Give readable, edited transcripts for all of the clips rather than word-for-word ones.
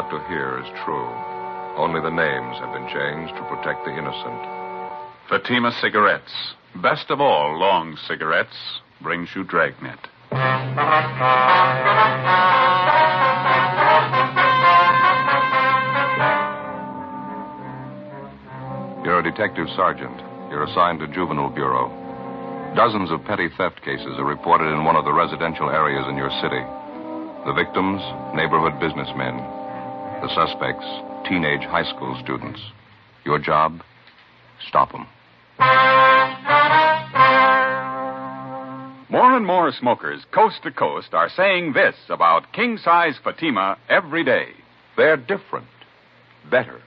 about to hear is true. Only the names have been changed to protect the innocent. Fatima Cigarettes, best of all long cigarettes, brings you Dragnet. You're a detective sergeant. You're assigned to Juvenile Bureau. Dozens of petty theft cases are reported in one of the residential areas in your city. The victims, neighborhood businessmen. The suspects, teenage high school students. Your job? Stop them. More and more smokers, coast to coast, are saying this about king-size Fatima every day. They're different. Better.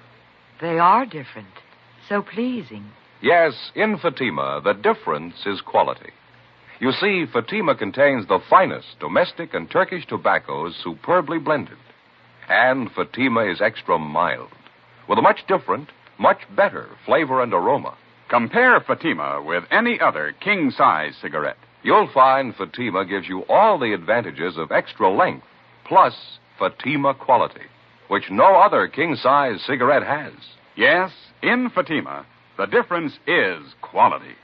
They are different. So pleasing. Yes, in Fatima, the difference is quality. You see, Fatima contains the finest domestic and Turkish tobaccos superbly blended. And Fatima is extra mild, with a much different, much better flavor and aroma. Compare Fatima with any other king-size cigarette. You'll find Fatima gives you all the advantages of extra length, plus Fatima quality, which no other king-size cigarette has. Yes, in Fatima, the difference is quality.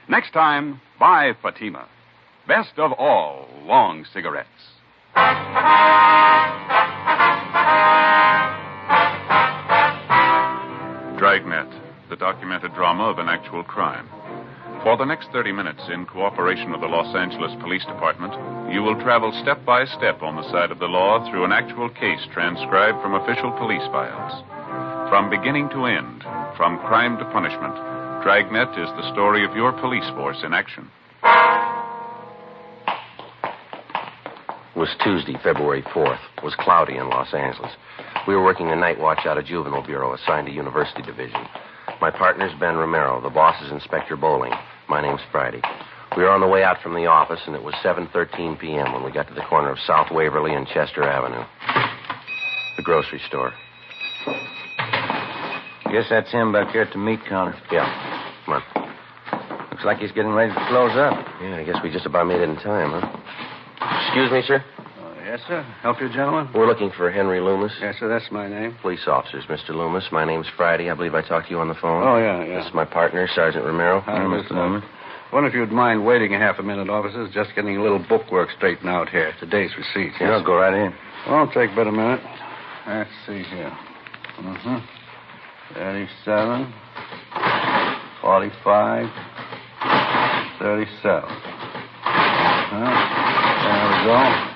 Next time, buy Fatima. Best of all long cigarettes. Dragnet, the documented drama of an actual crime. For the next 30 minutes, in cooperation with the Los Angeles Police Department, you will travel step by step on the side of the law through an actual case transcribed from official police files. From beginning to end, from crime to punishment, Dragnet is the story of your police force in action. It was Tuesday, February 4th. It was cloudy in Los Angeles. We were working a night watch out of Juvenile Bureau, assigned to University Division. My partner's Ben Romero. The boss is Inspector Bowling. My name's Friday. We were on the way out from the office, and it was 7:13 p.m. when we got to the corner of South Waverly and Chester Avenue. The grocery store. Guess that's him back there at the meat counter. Yeah. Come on. Looks like he's getting ready to close up. Yeah, I guess we just about made it in time, huh? Excuse me, sir? Yes, sir. Help you, gentlemen? We're looking for Henry Loomis. Yes, sir. That's my name. Police officers, Mr. Loomis. My name's Friday. I believe I talked to you on the phone. Oh, yeah. This is my partner, Sergeant Romero. Hi, Mr. Loomis. Wonder if you'd mind waiting a half a minute, officers. Just getting a little bookwork straightened out here. Today's receipts. Yes, I'll go right in. Won't take but a minute. Let's see here. 37, 45, 37. There we go.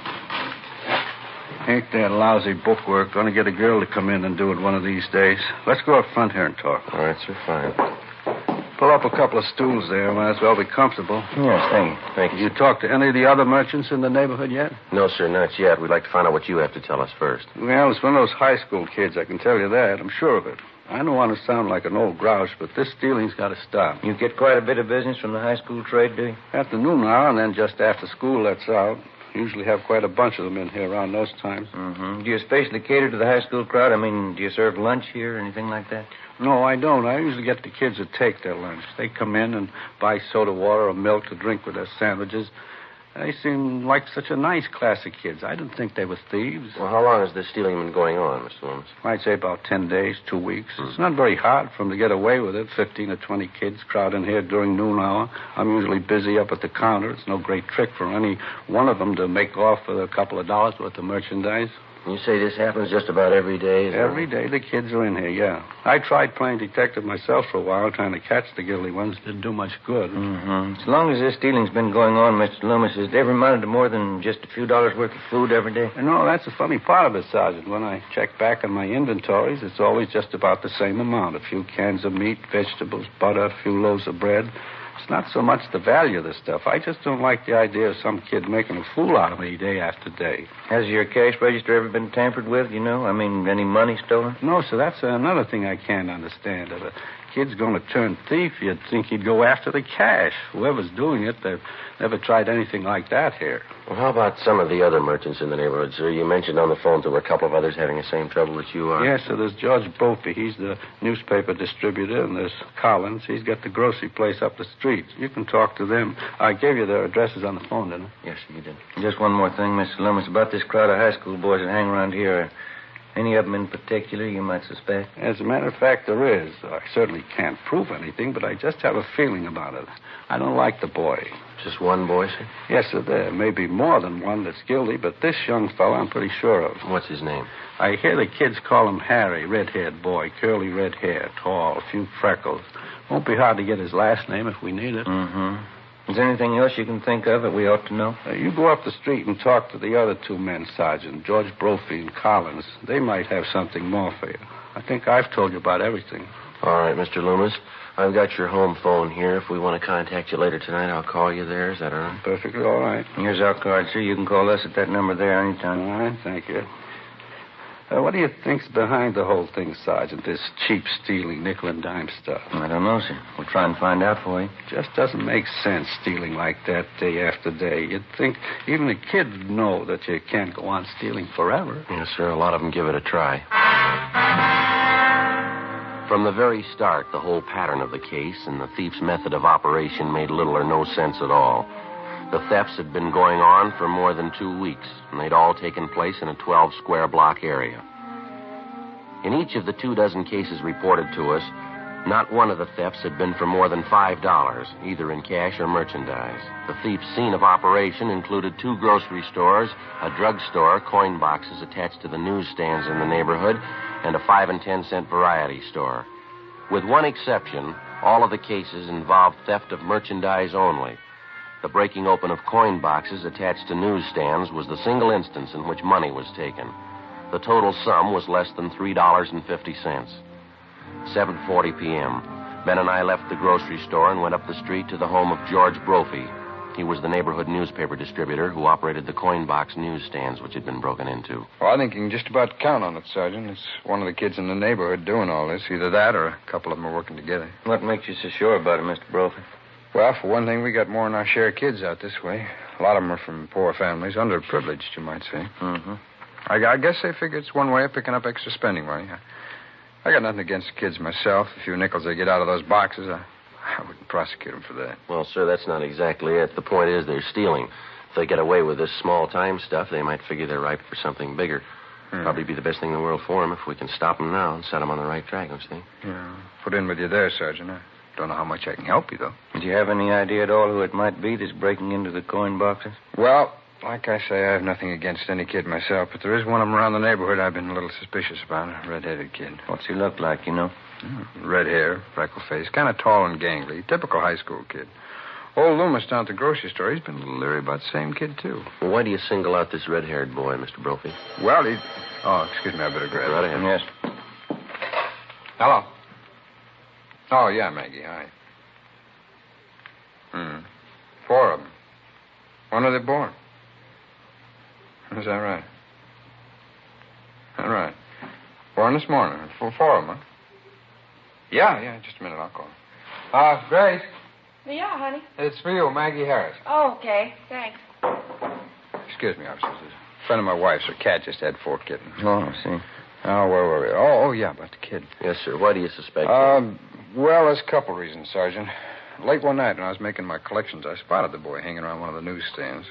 Ain't that lousy bookwork going to get a girl to come in and do it one of these days? Let's go up front here and talk. All right, sir, fine. Pull up a couple of stools there. Might as well be comfortable. Yes, thank you. Thank you. You talked to any of the other merchants in the neighborhood yet? No, sir, not yet. We'd like to find out what you have to tell us first. Well, it's one of those high school kids, I can tell you that. I'm sure of it. I don't want to sound like an old grouch, but this stealing's got to stop. You get quite a bit of business from the high school trade, do you? At the noon hour, and then just after school lets out. Usually have quite a bunch of them in here around those times. Mm-hmm. Do you especially cater to the high school crowd? I mean, do you serve lunch here or anything like that? No, I don't. I usually get the kids to take their lunch. They come in and buy soda water or milk to drink with their sandwiches. They seem like such a nice class of kids. I didn't think they were thieves. Well, how long has this stealing been going on, Mr. Loomis? I'd say about 10 days, 2 weeks. It's not very hard for them to get away with it. 15 or 20 kids crowd in here during noon hour. I'm usually busy up at the counter. It's no great trick for any one of them to make off with a couple of dollars worth of merchandise. You say this happens just about every day? Every day the kids are in here, yeah. I tried playing detective myself for a while, trying to catch the guilty ones. Didn't do much good. Mm-hmm. As long as this stealing's been going on, Mr. Loomis, has it ever amounted to more than just a few dollars worth of food every day? No, that's the funny part of it, Sergeant. When I check back on my inventories, it's always just about the same amount. A few cans of meat, vegetables, butter, a few loaves of bread. It's not so much the value of the stuff. I just don't like the idea of some kid making a fool out of me day after day. Has your cash register ever been tampered with, you know? I mean, any money stolen? No, sir, that's another thing I can't understand. If a kid's going to turn thief, you'd think he'd go after the cash. Whoever's doing it, they've never tried anything like that here. Well, how about some of the other merchants in the neighborhood, sir? You mentioned on the phone there were a couple of others having the same trouble that you are. Yes, sir. There's George Bopey. He's the newspaper distributor, and there's Collins. He's got the grocery place up the street. You can talk to them. I gave you their addresses on the phone, didn't I? Yes, sir, you did. Just one more thing, Mr. Loomis, about this crowd of high school boys that hang around here. Any of them in particular you might suspect? As a matter of fact, there is. I certainly can't prove anything, but I just have a feeling about it. I don't like the boy. Just one boy, sir? Yes, sir, there may be more than one that's guilty, but this young fellow I'm pretty sure of. What's his name? I hear the kids call him Harry, red-haired boy, curly red hair, tall, a few freckles. Won't be hard to get his last name if we need it. Mm-hmm. Is there anything else you can think of that we ought to know? You go up the street and talk to the other two men, Sergeant, George Brophy and Collins. They might have something more for you. I think I've told you about everything. All right, Mr. Loomis. I've got your home phone here. If we want to contact you later tonight, I'll call you there. Is that all right? Perfectly all right. Here's our card, sir. You can call us at that number there anytime. All right, thank you. What do you think's behind the whole thing, Sergeant, this cheap stealing, nickel and dime stuff? I don't know, sir. We'll try and find out for you. Just doesn't make sense stealing like that day after day. You'd think even a kid would know that you can't go on stealing forever. Yes, sir. A lot of them give it a try. From the very start, the whole pattern of the case and the thief's method of operation made little or no sense at all. The thefts had been going on for more than 2 weeks, and they'd all taken place in a 12-square block area. In each of the 24 cases reported to us, not one of the thefts had been for more than $5, either in cash or merchandise. The thief's scene of operation included 2 grocery stores, a drugstore, coin boxes attached to the newsstands in the neighborhood, and a 5 and 10 cent variety store. With one exception, all of the cases involved theft of merchandise only. The breaking open of coin boxes attached to newsstands was the single instance in which money was taken. The total sum was less than $3.50. 7:40 p.m. Ben and I left the grocery store and went up the street to the home of George Brophy. He was the neighborhood newspaper distributor who operated the coin box newsstands which had been broken into. Well, I think you can just about count on it, Sergeant. It's one of the kids in the neighborhood doing all this. Either that or a couple of them are working together. What makes you so sure about it, Mr. Brophy? Well, for one thing, we got more than our share of kids out this way. A lot of them are from poor families, underprivileged, you might say. Mm-hmm. I guess they figure it's one way of picking up extra spending money. I got nothing against the kids myself. A few nickels they get out of those boxes, I wouldn't prosecute them for that. Well, sir, that's not exactly it. The point is they're stealing. If they get away with this small-time stuff, they might figure they're ripe for something bigger. Probably be the best thing in the world for them if we can stop them now and set them on the right track, don't you think? Yeah. Put in with you there, Sergeant. I don't know how much I can help you, though. Do you have any idea at all who it might be that's breaking into the coin boxes? Well, like I say, I have nothing against any kid myself, but there is one of them around the neighborhood I've been a little suspicious about, a red-headed kid. What's he look like, you know? Red hair, freckle face, kind of tall and gangly, typical high school kid. Old Loomis down at the grocery store, he's been a little leery about the same kid, too. Well, why do you single out this red-haired boy, Mr. Brophy? Well, he... Oh, excuse me, I better grab Right it. ahead. Yes. Hello. Oh, yeah, Maggie, hi. 4 of them. When are they born? Is that right? All right. Born this morning. 4 of them, huh? Yeah, just a minute, I'll call. Grace, Yeah, honey. it's for you, Maggie Harris. Oh, okay. Thanks. Excuse me, officer. A friend of my wife's, her cat just had 4 kittens. Oh, I see. Oh, where were we? Oh, yeah, about the kid. Yes, sir. Why do you suspect Well, there's a couple reasons, Sergeant. Late one night when I was making my collections, I spotted the boy hanging around one of the newsstands.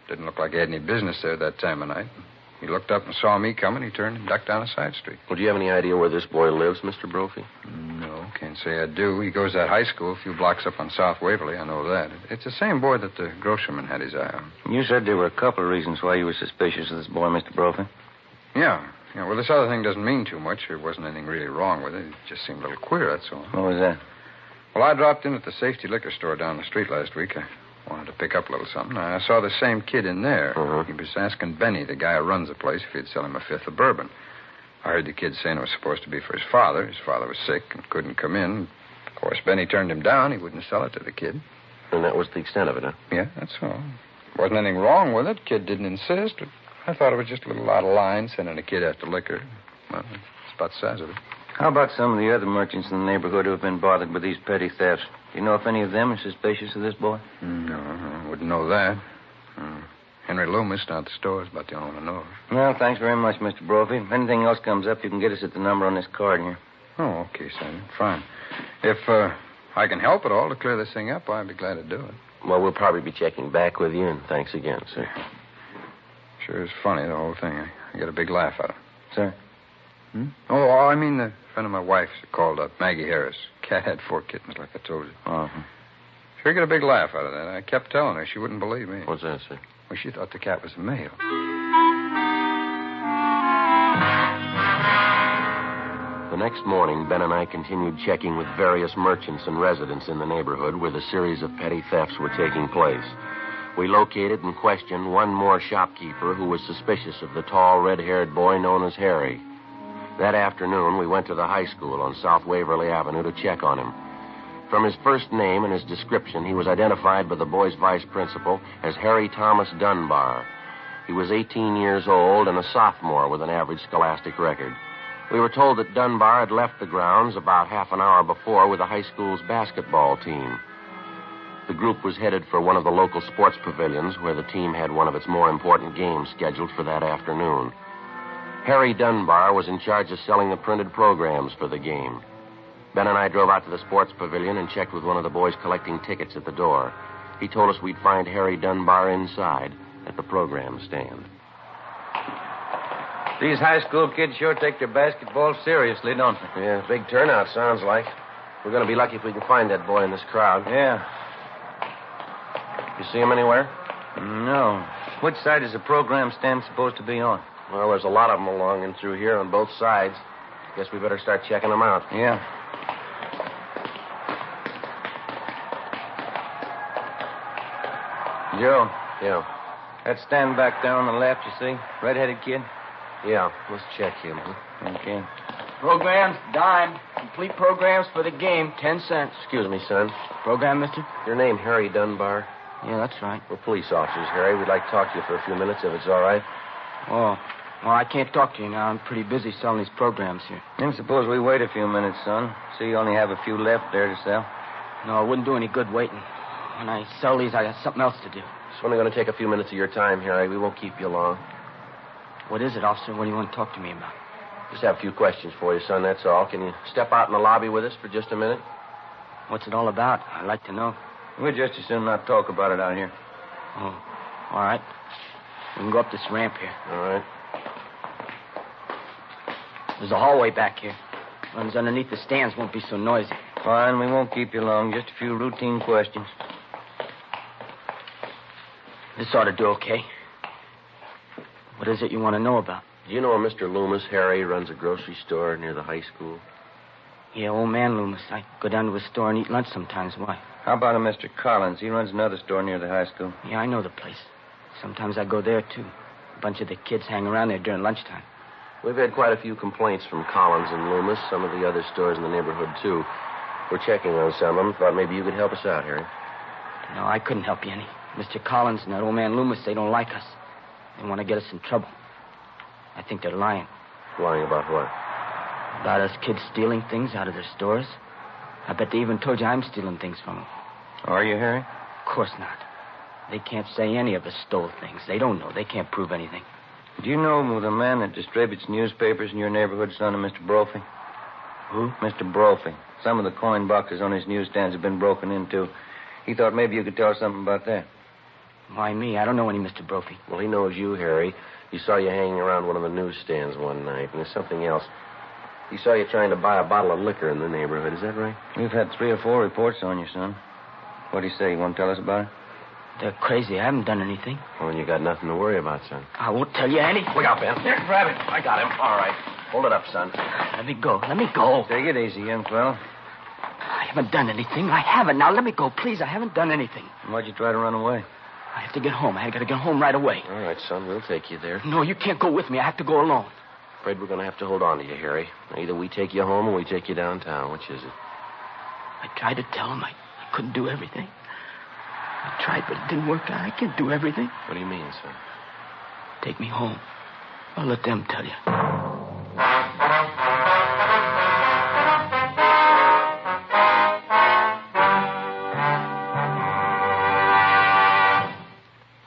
Didn't look like he had any business there that time of night. He looked up and saw me coming. He turned and ducked down a side street. Well, do you have any idea where this boy lives, Mr. Brophy? No, can't say I do. He goes to that high school a few blocks up on South Waverly. I know that. It's the same boy that the grocerman had his eye on. You said there were a couple of reasons why you were suspicious of this boy, Mr. Brophy. Yeah. Well, this other thing doesn't mean too much. There wasn't anything really wrong with it. It just seemed a little queer, that's all. What was that? Well, I dropped in at the safety liquor store down the street last week. I wanted to pick up a little something. I saw the same kid in there. He was asking Benny, the guy who runs the place, if he'd sell him a fifth of bourbon. I heard the kid saying it was supposed to be for his father. His father was sick and couldn't come in. Of course, Benny turned him down. He wouldn't sell it to the kid. And that was the extent of it, huh? Yeah, that's all. Wasn't anything wrong with it. Kid didn't insist. But I thought it was just a little out of line sending a kid after liquor. Well, it's about the size of it. How about some of the other merchants in the neighborhood who have been bothered with these petty thefts? Do you know if any of them are suspicious of this boy? No, I wouldn't know that. Henry Loomis down at the store is about the only one I know of. Well, thanks very much, Mr. Brophy. If anything else comes up, you can get us at the number on this card here. Oh, okay, Sergeant. Fine. If I can help at all to clear this thing up, I'd be glad to do it. Well, we'll probably be checking back with you, and thanks again, sir. Sure is funny, the whole thing. I get a big laugh out of it. Sir? Oh, I mean the friend of my wife's called up, Maggie Harris. Cat had 4 kittens, like I told you. Uh-huh. Sure got a big laugh out of that. I kept telling her. She wouldn't believe me. What's that, sir? Well, she thought the cat was a male. The next morning, Ben and I continued checking with various merchants and residents in the neighborhood where the series of petty thefts were taking place. We located and questioned one more shopkeeper who was suspicious of the tall, red-haired boy known as Harry. That afternoon, we went to the high school on South Waverly Avenue to check on him. From his first name and his description, he was identified by the boy's vice principal as Harry Thomas Dunbar. He was 18 years old and a sophomore with an average scholastic record. We were told that Dunbar had left the grounds about half an hour before with the high school's basketball team. The group was headed for one of the local sports pavilions where the team had one of its more important games scheduled for that afternoon. Harry Dunbar was in charge of selling the printed programs for the game. Ben and I drove out to the sports pavilion and checked with one of the boys collecting tickets at the door. He told us we'd find Harry Dunbar inside at the program stand. These high school kids sure take their basketball seriously, don't they? Yeah, big turnout, sounds like. We're going to be lucky if we can find that boy in this crowd. Yeah. You see him anywhere? No. Which side is the program stand supposed to be on? Well, there's a lot of them along and through here on both sides. Guess we better start checking them out. Yeah. Joe. Yeah. That stand back there on the left, you see? Red-headed kid? Yeah, let's check him. Okay. Programs, dime. Complete programs for the game, 10 cents. Excuse me, son. Program, mister? Your name, Harry Dunbar? Yeah, that's right. We're police officers, Harry. We'd like to talk to you for a few minutes, if it's all right. Oh. Well, I can't talk to you now. I'm pretty busy selling these programs here. Then suppose we wait a few minutes, son. See, you only have a few left there to sell. No, it wouldn't do any good waiting. When I sell these, I got something else to do. It's only going to take a few minutes of your time, Harry. We won't keep you long. What is it, officer? What do you want to talk to me about? Just have a few questions for you, son, that's all. Can you step out in the lobby with us for just a minute? What's it all about? I'd like to know. We'd just as soon not talk about it out here. Oh, all right. We can go up this ramp here. All right. There's a hallway back here. Runs underneath the stands, won't be so noisy. Fine, we won't keep you long. Just a few routine questions. This ought to do okay. What is it you want to know about? Do you know a Mr. Loomis? Harry runs a grocery store near the high school. Yeah, old man Loomis. I go down to his store and eat lunch sometimes. Why? How about a Mr. Collins? He runs another store near the high school. Yeah, I know the place. Sometimes I go there, too. A bunch of the kids hang around there during lunchtime. We've had quite a few complaints from Collins and Loomis, some of the other stores in the neighborhood, too. We're checking on some of them. Thought maybe you could help us out, Harry. No, I couldn't help you any. Mr. Collins and that old man Loomis, they don't like us. They want to get us in trouble. I think they're lying. Lying about what? About us kids stealing things out of their stores. I bet they even told you I'm stealing things from them. Are you, Harry? Of course not. They can't say any of us stole things. They don't know. They can't prove anything. Do you know the man that distributes newspapers in your neighborhood, son of Mr. Brophy? Who? Mr. Brophy. Some of the coin boxes on his newsstands have been broken into. He thought maybe you could tell us something about that. Why me? I don't know any Mr. Brophy. Well, he knows you, Harry. He saw you hanging around one of the newsstands one night, and there's something else. He saw you trying to buy a bottle of liquor in the neighborhood. Is that right? We've had 3 or 4 reports on you, son. What do you say? You want to tell us about it? They're crazy. I haven't done anything. Well, you got nothing to worry about, son. I won't tell you anything. Look out, Ben. Here, grab it. I got him. All right. Hold it up, son. Let me go. Let me go. Take it easy, young fellow. I haven't done anything. I haven't. Now, let me go, please. I haven't done anything. Why'd you try to run away? I have to get home. I got to get home right away. All right, son. We'll take you there. No, you can't go with me. I have to go alone. Afraid we're going to have to hold on to you, Harry. Either we take you home or we take you downtown. Which is it? I tried to tell him I couldn't do everything. I tried, but it didn't work out. I can't do everything. What do you mean, son? Take me home. I'll let them tell you.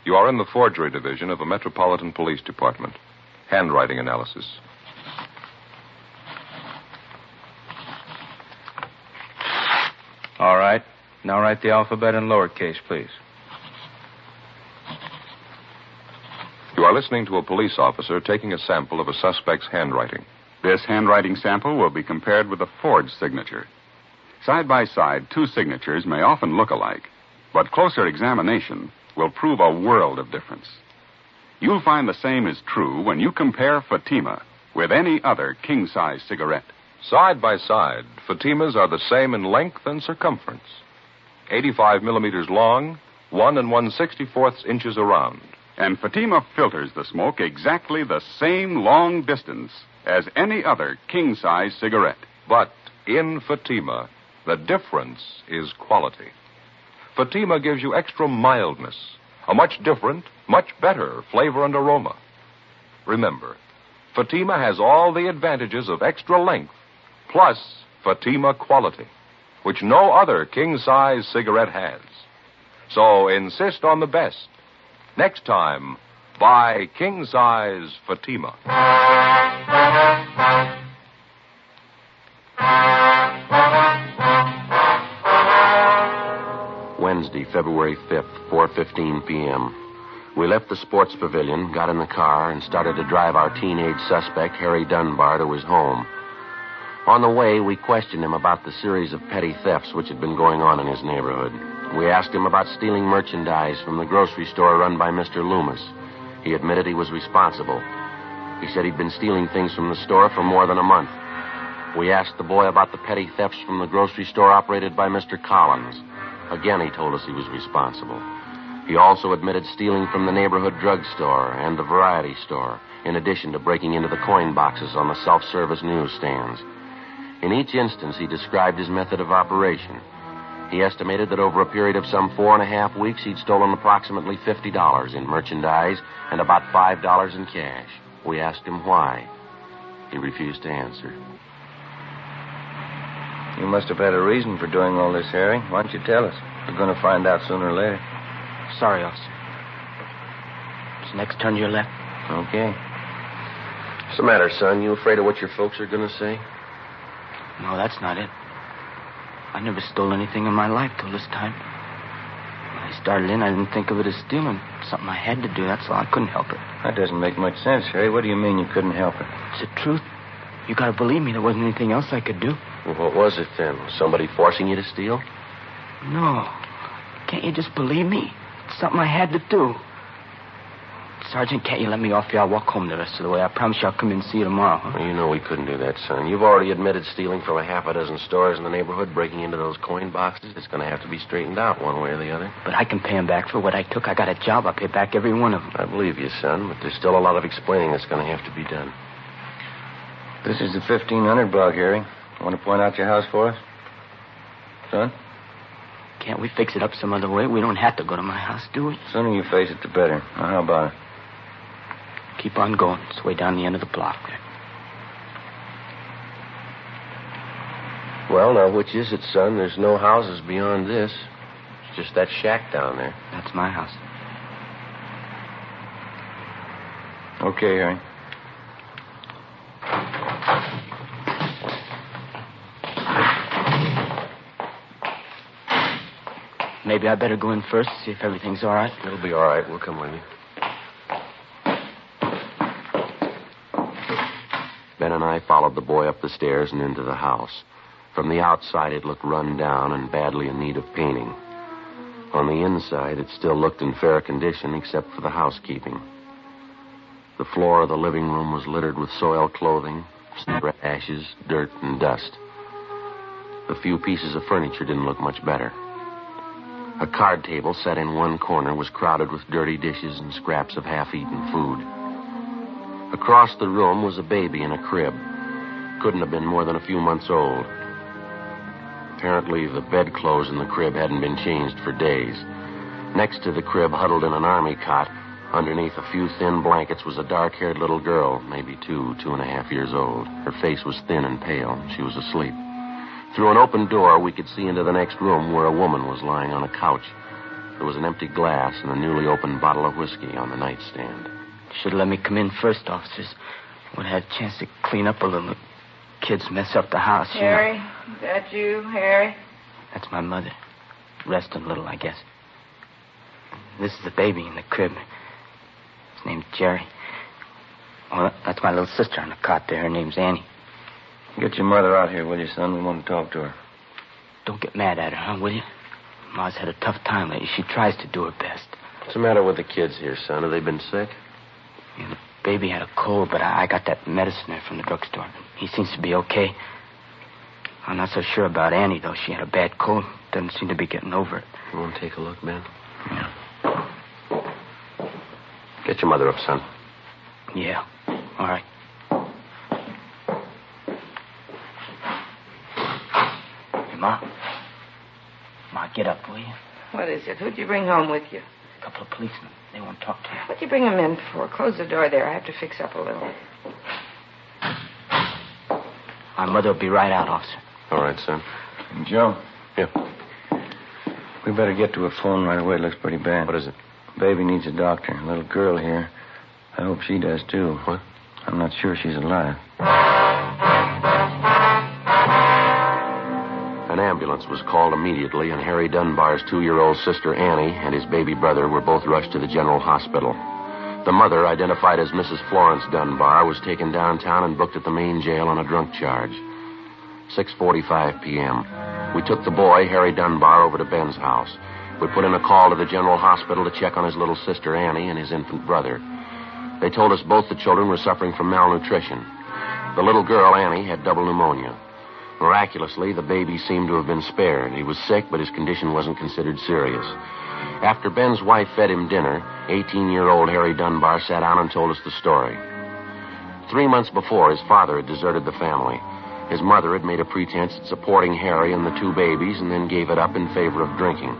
You are in the forgery division of the Metropolitan Police Department. Handwriting analysis. All right. Now write the alphabet in lowercase, please. You are listening to a police officer taking a sample of a suspect's handwriting. This handwriting sample will be compared with a forged signature. Side by side, two signatures may often look alike, but closer examination will prove a world of difference. You'll find the same is true when you compare Fatima with any other king-size cigarette. Side by side, Fatimas are the same in length and circumference. 85 millimeters long, 1 1/64 inches around. And Fatima filters the smoke exactly the same long distance as any other king-size cigarette. But in Fatima, the difference is quality. Fatima gives you extra mildness, a much different, much better flavor and aroma. Remember, Fatima has all the advantages of extra length, plus Fatima quality, which no other king-size cigarette has. So insist on the best. Next time, buy king-size Fatima. Wednesday, February 5th, 4:15 p.m. We left the sports pavilion, got in the car, and started to drive our teenage suspect, Harry Dunbar, to his home. On the way, we questioned him about the series of petty thefts which had been going on in his neighborhood. We asked him about stealing merchandise from the grocery store run by Mr. Loomis. He admitted he was responsible. He said he'd been stealing things from the store for more than a month. We asked the boy about the petty thefts from the grocery store operated by Mr. Collins. Again, he told us he was responsible. He also admitted stealing from the neighborhood drugstore and the variety store, in addition to breaking into the coin boxes on the self-service newsstands. In each instance, he described his method of operation. He estimated that over a period of some 4.5 weeks, he'd stolen approximately $50 in merchandise and about $5 in cash. We asked him why. He refused to answer. You must have had a reason for doing all this, Harry. Why don't you tell us? We're going to find out sooner or later. Sorry, officer. Just next turn to your left. Okay. What's the matter, son? You afraid of what your folks are going to say? No, that's not it. I never stole anything in my life till this time. When I started in, I didn't think of it as stealing. Something I had to do, that's all. I couldn't help it. That doesn't make much sense, Harry. What do you mean you couldn't help it? It's the truth. You gotta believe me, there wasn't anything else I could do. Well, what was it then? Was somebody forcing you to steal? No. Can't you just believe me? It's something I had to do. Sergeant, can't you let me off here? I'll walk home the rest of the way. I promise you I'll come in and see you tomorrow, huh? Well, you know we couldn't do that, son. You've already admitted stealing from 6 stores in the neighborhood, breaking into those coin boxes. It's going to have to be straightened out one way or the other. But I can pay him back for what I took. I got a job. I'll pay back every one of them. I believe you, son, but there's still a lot of explaining that's going to have to be done. This is the 1500 block, Harry. Want to point out your house for us? Son? Can't we fix it up some other way? We don't have to go to my house, do we? The sooner you face it, the better. Now, how about it? Keep on going. It's way down the end of the block there. Well, now, which is it, son? There's no houses beyond this. It's just that shack down there. That's my house. Okay, Harry. Maybe I better go in first, see if everything's all right. It'll be all right. We'll come with you. Ben and I followed the boy up the stairs and into the house. From the outside, it looked run down and badly in need of painting. On the inside, it still looked in fair condition, except for the housekeeping. The floor of the living room was littered with soiled clothing, cigarette ashes, dirt, and dust. The few pieces of furniture didn't look much better. A card table set in one corner was crowded with dirty dishes and scraps of half-eaten food. Across the room was a baby in a crib. Couldn't have been more than a few months old. Apparently, the bedclothes in the crib hadn't been changed for days. Next to the crib, huddled in an army cot, underneath a few thin blankets, was a dark-haired little girl, maybe 2.5 years old. Her face was thin and pale. She was asleep. Through an open door, we could see into the next room where a woman was lying on a couch. There was an empty glass and a newly opened bottle of whiskey on the nightstand. Should have let me come in first, officers. Would have had a chance to clean up a little. The kids mess up the house. Harry, is that you, Harry? That's my mother. Resting a little, I guess. This is the baby in the crib. His name's Jerry. Oh, that's my little sister on the cot there. Her name's Annie. Get your mother out here, will you, son? We want to talk to her. Don't get mad at her, huh, will you? Ma's had a tough time lately. She tries to do her best. What's the matter with the kids here, son? Have they been sick? Yeah, the baby had a cold, but I got that medicine there from the drugstore. He seems to be okay. I'm not so sure about Annie, though. She had a bad cold. Doesn't seem to be getting over it. You want to take a look, Ben? Yeah. Get your mother up, son. Yeah. All right. Hey, Ma. Ma, get up, will you? What is it? Who'd you bring home with you? A couple of policemen. They won't talk to you. What'd you bring them in for? Close the door there. I have to fix up a little. My mother will be right out, officer. All right, son. Joe? Yeah. We better get to a phone right away. It looks pretty bad. What is it? Baby needs a doctor. A little girl here. I hope she does, too. What? I'm not sure she's alive. An ambulance was called immediately, and Harry Dunbar's 2-year-old sister Annie and his baby brother were both rushed to the general hospital. The mother, identified as Mrs. Florence Dunbar, was taken downtown and booked at the main jail on a drunk charge. 6:45 p.m. We took the boy, Harry Dunbar, over to Ben's house. We put in a call to the general hospital to check on his little sister Annie and his infant brother. They told us both the children were suffering from malnutrition. The little girl, Annie, had double pneumonia. Miraculously, the baby seemed to have been spared. He was sick, but his condition wasn't considered serious. After Ben's wife fed him dinner, 18-year-old Harry Dunbar sat down and told us the story. 3 months before, his father had deserted the family. His mother had made a pretense at supporting Harry and the 2 babies and then gave it up in favor of drinking.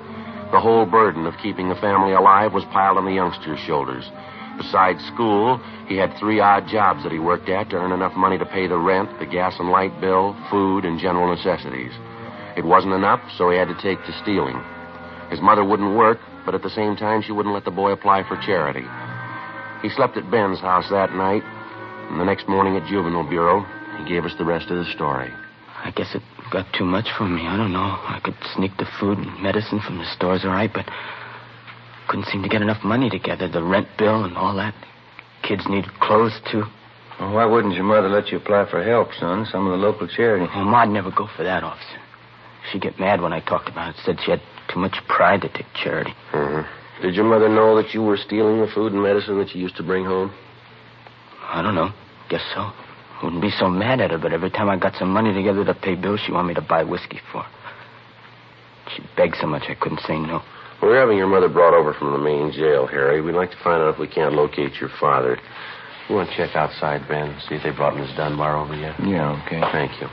The whole burden of keeping the family alive was piled on the youngster's shoulders. Besides school, he had 3 odd jobs that he worked at to earn enough money to pay the rent, the gas and light bill, food, and general necessities. It wasn't enough, so he had to take to stealing. His mother wouldn't work, but at the same time, she wouldn't let the boy apply for charity. He slept at Ben's house that night, and the next morning at Juvenile Bureau, he gave us the rest of the story. I guess it got too much for me. I don't know. I could sneak the food and medicine from the stores, all right, but couldn't seem to get enough money together. The rent bill and all that. Kids needed clothes, too. Well, why wouldn't your mother let you apply for help, son? Some of the local charities. Well, Ma'd never go for that, officer. She'd get mad when I talked about it. Said she had too much pride to take charity. Mm-hmm. Did your mother know that you were stealing the food and medicine that you used to bring home? I don't know. Guess so. Wouldn't be so mad at her, but every time I got some money together to pay bills, she wanted me to buy whiskey for her. She begged so much I couldn't say no. We're having your mother brought over from the main jail, Harry. We'd like to find out if we can't locate your father. You want to check outside, Ben? See if they brought Miss Dunbar over yet? Yeah, okay. Thank you.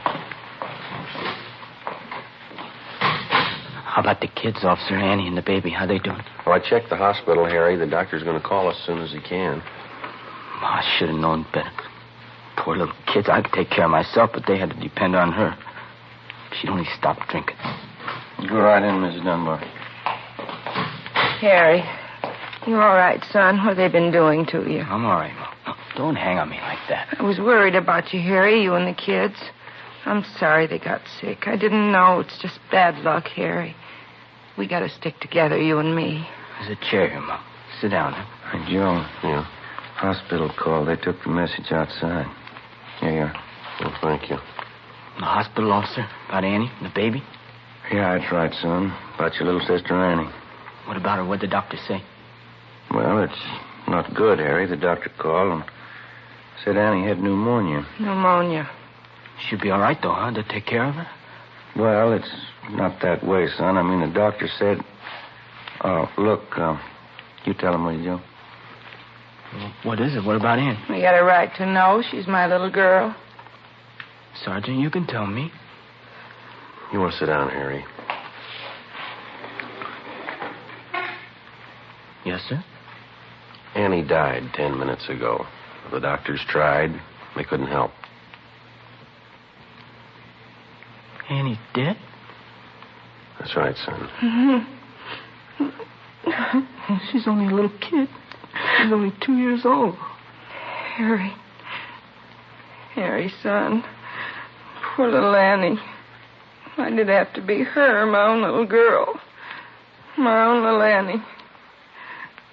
How about the kids, Officer? Annie and the baby? How they doing? Well, I checked the hospital, Harry. The doctor's going to call us as soon as he can. I should have known better. Poor little kids. I could take care of myself, but they had to depend on her. She'd only stopped drinking. Go right in, Mrs. Dunbar. Harry, you all right, son? What have they been doing to you? I'm all right, Ma. No, don't hang on me like that. I was worried about you, Harry, you and the kids. I'm sorry they got sick. I didn't know. It's just bad luck, Harry. We got to stick together, you and me. There's a chair here, Ma. Sit down. Huh? Hey, Joe. Yeah? Hospital call. They took the message outside. Here you are. Well, thank you. The hospital, officer? About Annie and the baby? Yeah, that's right, son. About your little sister, Annie. What about her? What'd the doctor say? Well, it's not good, Harry. The doctor called and said Annie had pneumonia. Pneumonia. She'll be all right, though, huh? To take care of her? Well, it's not that way, son. I mean, the doctor said... Oh, look, you tell him, will you, Joe? Well, what is it? What about Annie? We got a right to know. She's my little girl. Sergeant, you can tell me. You want to sit down, Harry? Yes, sir? Annie died 10 minutes ago. The doctors tried. They couldn't help. Annie's dead? That's right, son. Mm-hmm. She's only a little kid. She's only 2 years old. Harry. Harry, son. Poor little Annie. Why did it have to be her, my own little girl? My own little Annie.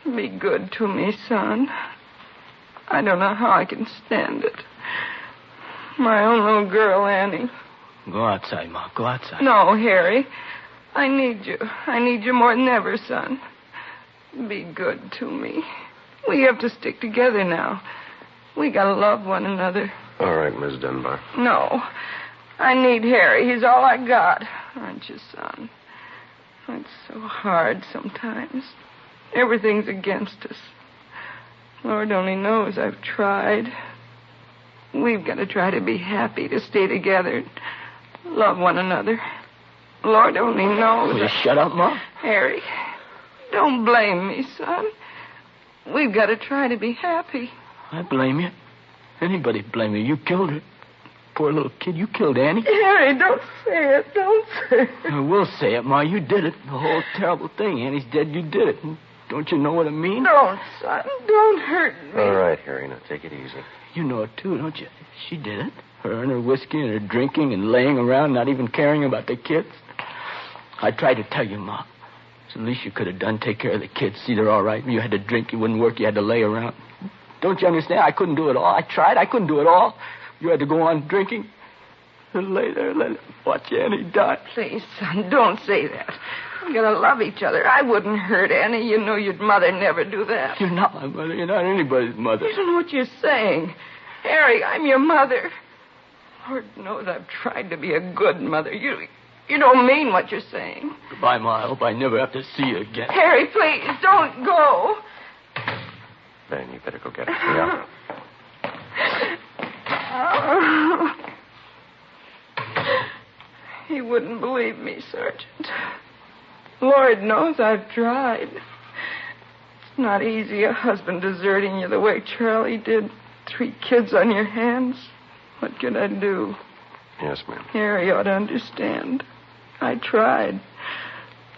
Be good to me, son. I don't know how I can stand it. My own little girl, Annie. Go outside, Ma. Go outside. No, Harry. I need you. I need you more than ever, son. Be good to me. We have to stick together now. We gotta love one another. All right, Miss Dunbar. No. I need Harry. He's all I got. Aren't you, son? It's so hard sometimes. Everything's against us. Lord only knows I've tried. We've got to try to be happy, to stay together, love one another. Lord only knows. Will you shut up, Ma? Harry, don't blame me, son. We've got to try to be happy. I blame you. Anybody blame you. You killed her. Poor little kid. You killed Annie. Harry, don't say it. Don't say it. I will say it, Ma. You did it. The whole terrible thing. Annie's dead. You did it. Don't you know what I mean? Don't, son. Don't hurt me. All right, Harry. Now take it easy. You know it, too, don't you? She did it. Her and her whiskey and her drinking and laying around, not even caring about the kids. I tried to tell you, Ma. It's the least you could have done. Take care of the kids. See they're all right. You had to drink. You wouldn't work. You had to lay around. Don't you understand? I couldn't do it all. I tried. I couldn't do it all. You had to go on drinking and lay there and let watch Annie die. Please, son, don't say that. We gotta love each other. I wouldn't hurt Annie. You know your mother never do that. You're not my mother. You're not anybody's mother. You don't know what you're saying. Harry, I'm your mother. Lord knows I've tried to be a good mother. You don't mean what you're saying. Goodbye, Ma. I hope I never have to see you again. Harry, please, don't go. Ben, you better go get her. Yeah. He wouldn't believe me, Sergeant. Lord knows I've tried. It's not easy, a husband deserting you the way Charlie did. 3 kids on your hands. What could I do? Yes, ma'am. Harry ought to understand. I tried.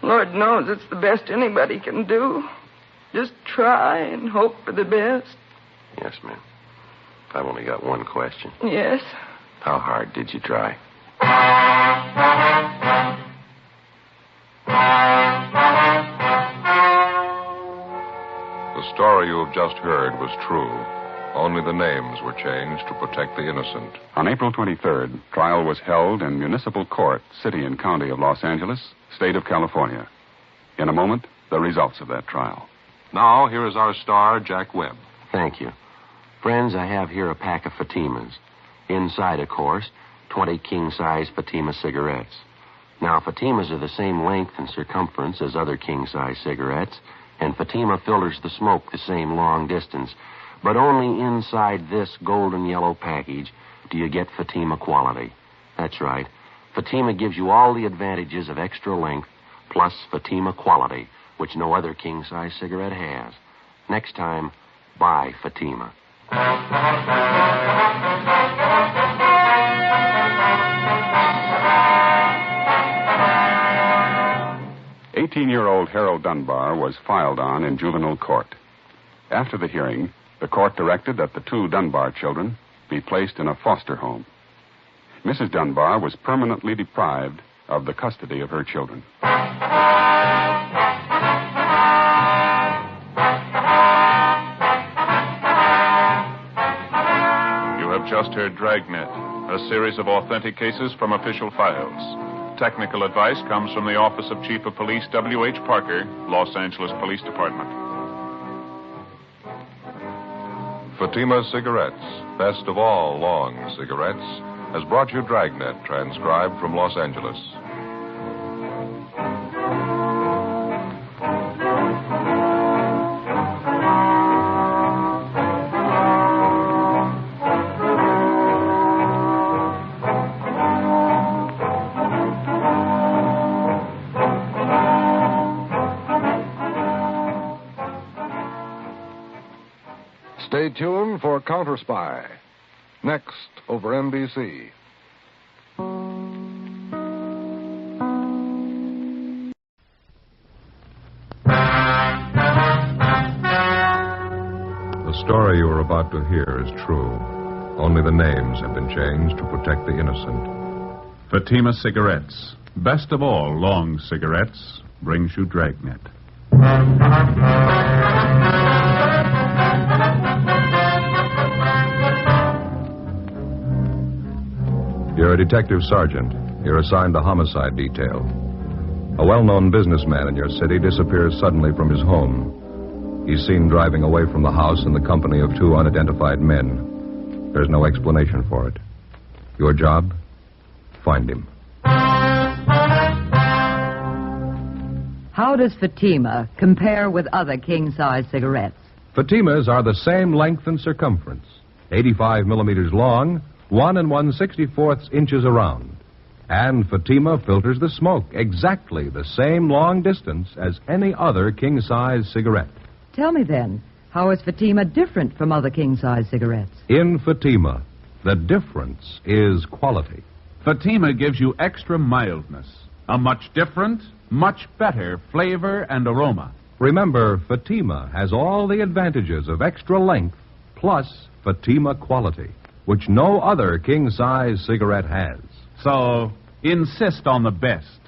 Lord knows it's the best anybody can do. Just try and hope for the best. Yes, ma'am. I've only got one question. Yes? How hard did you try? The story you have just heard was true. Only the names were changed to protect the innocent. On April 23rd, trial was held in Municipal Court, City and County of Los Angeles, State of California. In a moment, the results of that trial. Now, here is our star, Jack Webb. Thank you. Friends, I have here a pack of Fatimas. Inside, of course, 20 king-size Fatima cigarettes. Now, Fatimas are the same length and circumference as other king-size cigarettes, and Fatima filters the smoke the same long distance. But only inside this golden yellow package do you get Fatima quality. That's right. Fatima gives you all the advantages of extra length plus Fatima quality, which no other king-size cigarette has. Next time, buy Fatima. 18-year-old Harold Dunbar was filed on in juvenile court. After the hearing, the court directed that the 2 Dunbar children be placed in a foster home. Mrs. Dunbar was permanently deprived of the custody of her children. You have just heard Dragnet, a series of authentic cases from official files. Technical advice comes from the Office of Chief of Police W.H. Parker, Los Angeles Police Department. Fatima Cigarettes, best of all long cigarettes, has brought you Dragnet, transcribed from Los Angeles. Stay tuned for Counter Spy. Next, over NBC. The story you are about to hear is true. Only the names have been changed to protect the innocent. Fatima Cigarettes, best of all long cigarettes, brings you Dragnet. You're a detective sergeant. You're assigned to homicide detail. A well-known businessman in your city disappears suddenly from his home. He's seen driving away from the house in the company of two unidentified men. There's no explanation for it. Your job? Find him. How does Fatima compare with other king-size cigarettes? Fatimas are the same length and circumference, 85 millimeters long, 1 1/64 inches around. And Fatima filters the smoke exactly the same long distance as any other king-size cigarette. Tell me then, how is Fatima different from other king-size cigarettes? In Fatima, the difference is quality. Fatima gives you extra mildness, a much different, much better flavor and aroma. Remember, Fatima has all the advantages of extra length plus Fatima quality, which no other king-size cigarette has. So, insist on the best.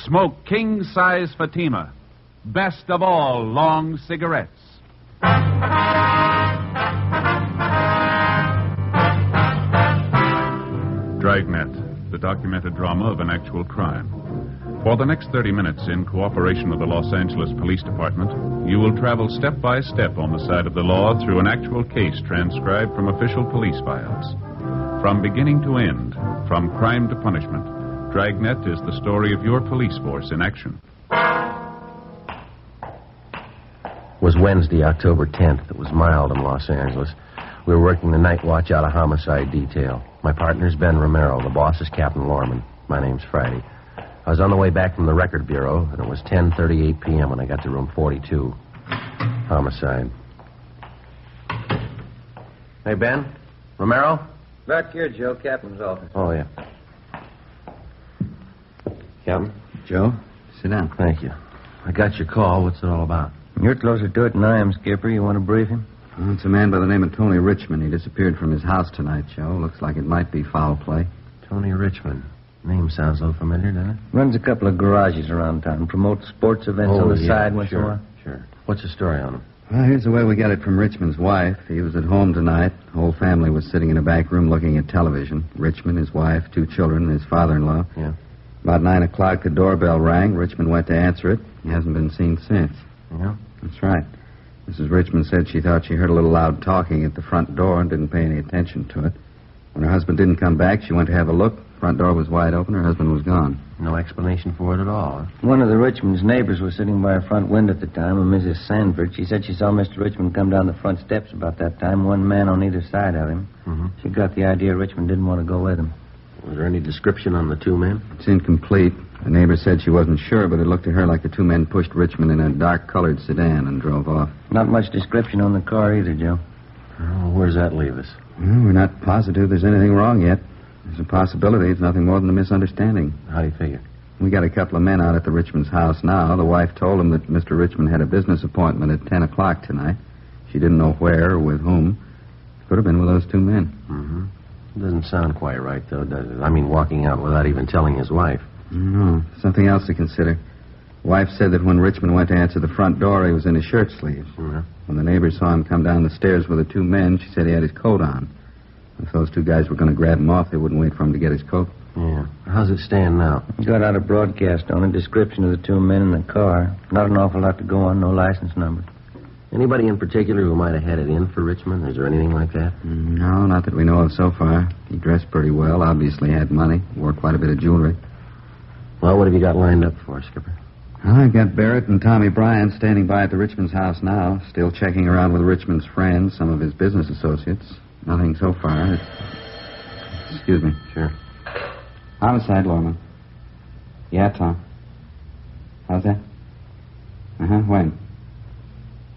Smoke king-size Fatima. Best of all long cigarettes. Dragnet, the documented drama of an actual crime. For the next 30 minutes, in cooperation with the Los Angeles Police Department, you will travel step by step on the side of the law through an actual case transcribed from official police files. From beginning to end, from crime to punishment, Dragnet is the story of your police force in action. It was Wednesday, October 10th. It was mild in Los Angeles. We were working the night watch out of homicide detail. My partner's Ben Romero. The boss is Captain Lorman. My name's Friday. I was on the way back from the record bureau, and it was 10:38 p.m. when I got to room 42. Homicide. Hey, Ben? Romero? Back here, Joe. Captain's office. Oh, yeah. Captain? Joe, sit down. Thank you. I got your call. What's it all about? You're closer to it than I am, Skipper. You want to brief him? Well, it's a man by the name of Tony Richmond. He disappeared from his house tonight, Joe. Looks like it might be foul play. Tony Richmond. Name sounds a little familiar, doesn't it? Runs a couple of garages around town. Promotes sports events on the side once in a while. Sure. What's the story on him? Well, here's the way we got it from Richmond's wife. He was at home tonight. The whole family was sitting in a back room looking at television. Richmond, his wife, 2 children, and his father-in-law. Yeah. About 9 o'clock, the doorbell rang. Richmond went to answer it. He hasn't been seen since. Yeah? That's right. Mrs. Richmond said she thought she heard a little loud talking at the front door and didn't pay any attention to it. When her husband didn't come back, she went to have a look. Front door was wide open. Her husband was gone. No explanation for it at all, huh? One of the Richmond's neighbors was sitting by her front window at the time, a Mrs. Sanford. She said she saw Mr. Richmond come down the front steps about that time, one man on either side of him. Mm-hmm. She got the idea Richmond didn't want to go with him. Was there any description on the 2 men? It's incomplete. The neighbor said she wasn't sure, but it looked to her like the 2 men pushed Richmond in a dark-colored sedan and drove off. Not much description on the car either, Joe. Oh, where does that leave us? Well, we're not positive there's anything wrong yet. There's a possibility it's nothing more than a misunderstanding. How do you figure? We got a couple of men out at the Richmond's house now. The wife told them that Mr. Richmond had a business appointment at 10 o'clock tonight. She didn't know where or with whom. Could have been with those 2 men. Mm-hmm. It doesn't sound quite right, though, does it? I mean, walking out without even telling his wife. No, something else to consider. The wife said that when Richmond went to answer the front door, he was in his shirt sleeves. Mm-hmm. When the neighbor saw him come down the stairs with the 2 men, she said he had his coat on. If those 2 guys were going to grab him off, they wouldn't wait for him to get his coat. Yeah. How's it stand now? Got out a broadcast on a description of the 2 men in the car. Not an awful lot to go on, no license number. Anybody in particular who might have had it in for Richmond? Is there anything like that? No, not that we know of so far. He dressed pretty well, obviously had money, wore quite a bit of jewelry. Well, what have you got lined up for us, Skipper? Well, I've got Barrett and Tommy Bryan standing by at the Richmond's house now, still checking around with Richmond's friends, some of his business associates. Nothing so far. Excuse me. Sure. Homicide, Lorman. Yeah, Tom. How's that? Uh-huh, when?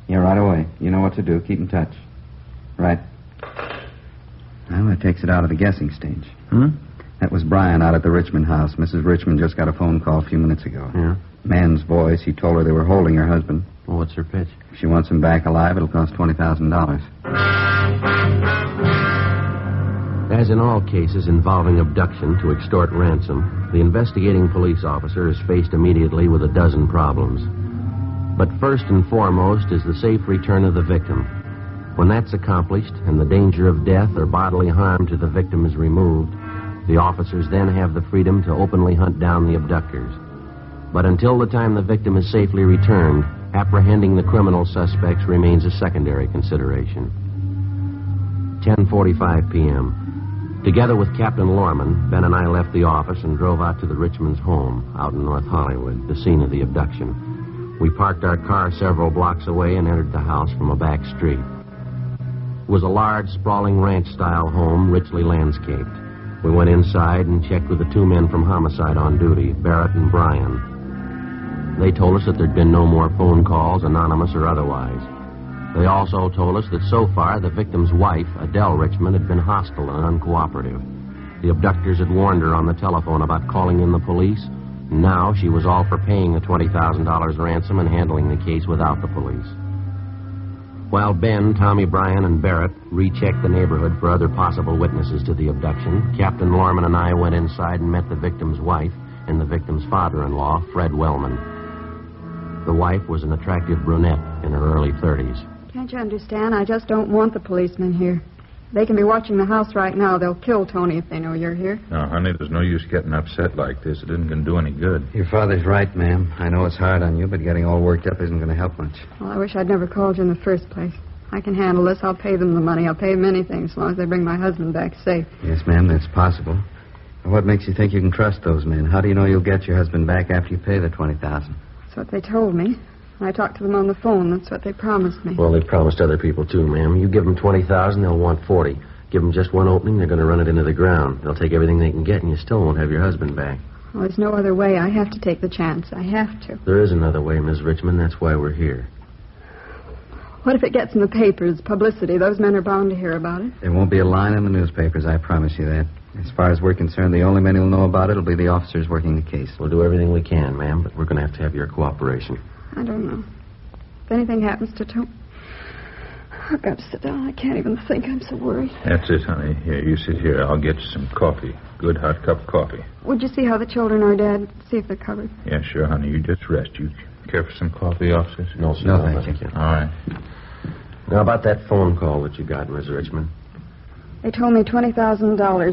Yeah, right away. You know what to do. Keep in touch. Right. Well, that takes it out of the guessing stage. That was Brian out at the Richmond house. Mrs. Richmond just got a phone call a few minutes ago. Yeah? Man's voice. He told her they were holding her husband. Well, what's her pitch? If she wants him back alive, it'll cost $20,000. As in all cases involving abduction to extort ransom, the investigating police officer is faced immediately with a dozen problems. But first and foremost is the safe return of the victim. When that's accomplished and the danger of death or bodily harm to the victim is removed, The officers then have the freedom to openly hunt down the abductors. But until the time the victim is safely returned, apprehending the criminal suspects remains a secondary consideration. 10:45 p.m. Together with Captain Lorman, Ben and I left the office and drove out to the Richmonds' home out in North Hollywood, the scene of the abduction. We parked our car several blocks away and entered the house from a back street. It was a large, sprawling ranch-style home, richly landscaped. We went inside and checked with the two men from homicide on duty, Barrett and Bryan. They told us that there'd been no more phone calls, anonymous or otherwise. They also told us that so far the victim's wife, Adele Richmond, had been hostile and uncooperative. The abductors had warned her on the telephone about calling in the police. Now she was all for paying the $20,000 ransom and handling the case without the police. While Ben, Tommy, Bryan, and Barrett rechecked the neighborhood for other possible witnesses to the abduction, Captain Lorman and I went inside and met the victim's wife and the victim's father-in-law, Fred Wellman. The wife was an attractive brunette in her early 30s. Can't you understand? I just don't want the policemen here. They can be watching the house right now. They'll kill Tony if they know you're here. No, honey, there's no use getting upset like this. It isn't going to do any good. Your father's right, ma'am. I know it's hard on you, but getting all worked up isn't going to help much. Well, I wish I'd never called you in the first place. I can handle this. I'll pay them the money. I'll pay them anything as long as they bring my husband back safe. Yes, ma'am, that's possible. What makes you think you can trust those men? How do you know you'll get your husband back after you pay the $20,000? That's what they told me. I talked to them on the phone. That's what they promised me. Well, they promised other people, too, ma'am. You give them $20,000, they'll want $40,000. Give them just one opening, they're going to run it into the ground. They'll take everything they can get, and you still won't have your husband back. Well, there's no other way. I have to take the chance. I have to. There is another way, Miss Richmond. That's why we're here. What if it gets in the papers, publicity? Those men are bound to hear about it. There won't be a line in the newspapers, I promise you that. As far as we're concerned, the only men who'll know about it will be the officers working the case. We'll do everything we can, ma'am, but we're going to have your cooperation. I don't know. If anything happens to Tony, I've got to sit down. I can't even think. I'm so worried. That's it, honey. Here, you sit here. I'll get you some coffee. Good hot cup of coffee. Would you see how the children are, Dad? See if they're covered. Yeah, sure, honey. You just rest. You care for some coffee, officers? No, sir. No, thank you. All right. Now, about that phone call that you got, Miss Richmond. They told me $20,000.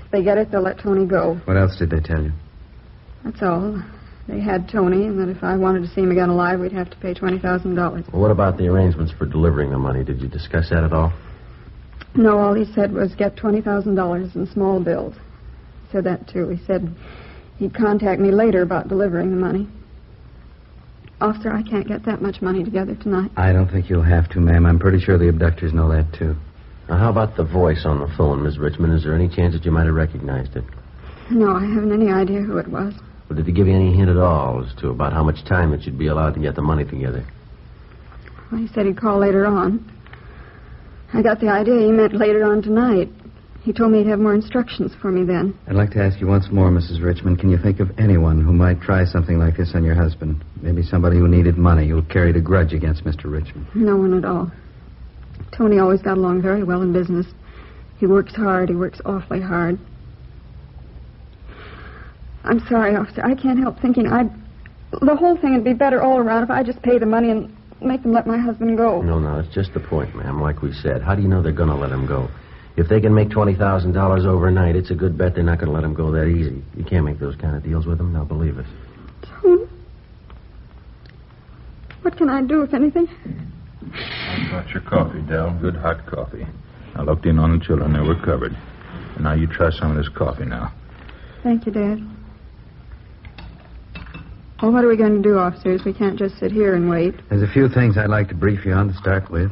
If they get it, they'll let Tony go. What else did they tell you? That's all. They had Tony, and that if I wanted to see him again alive, we'd have to pay $20,000. Well, what about the arrangements for delivering the money? Did you discuss that at all? No, all he said was get $20,000 in small bills. He said that, too. He said he'd contact me later about delivering the money. Officer, I can't get that much money together tonight. I don't think you'll have to, ma'am. I'm pretty sure the abductors know that, too. Now, how about the voice on the phone, Miss Richmond? Is there any chance that you might have recognized it? No, I haven't any idea who it was. Well, did he give you any hint at all as to about how much time that you'd be allowed to get the money together? Well, he said he'd call later on. I got the idea he meant later on tonight. He told me he'd have more instructions for me then. I'd like to ask you once more, Mrs. Richmond, can you think of anyone who might try something like this on your husband? Maybe somebody who needed money, who carried a grudge against Mr. Richmond? No one at all. Tony always got along very well in business. He works hard. He works awfully hard. I'm sorry, officer. I can't help thinking the whole thing would be better all around if I just pay the money and make them let my husband go. No, it's just the point, ma'am. Like we said, how do you know they're going to let him go? If they can make $20,000 overnight, it's a good bet they're not going to let him go that easy. You can't make those kind of deals with them. Now, believe us. Tony? What can I do, if anything? I got your coffee, Del. Good hot coffee. I looked in on the children. They were covered. And now you try some of this coffee now. Thank you, Dad. Well, what are we going to do, officers? We can't just sit here and wait. There's a few things I'd like to brief you on to start with.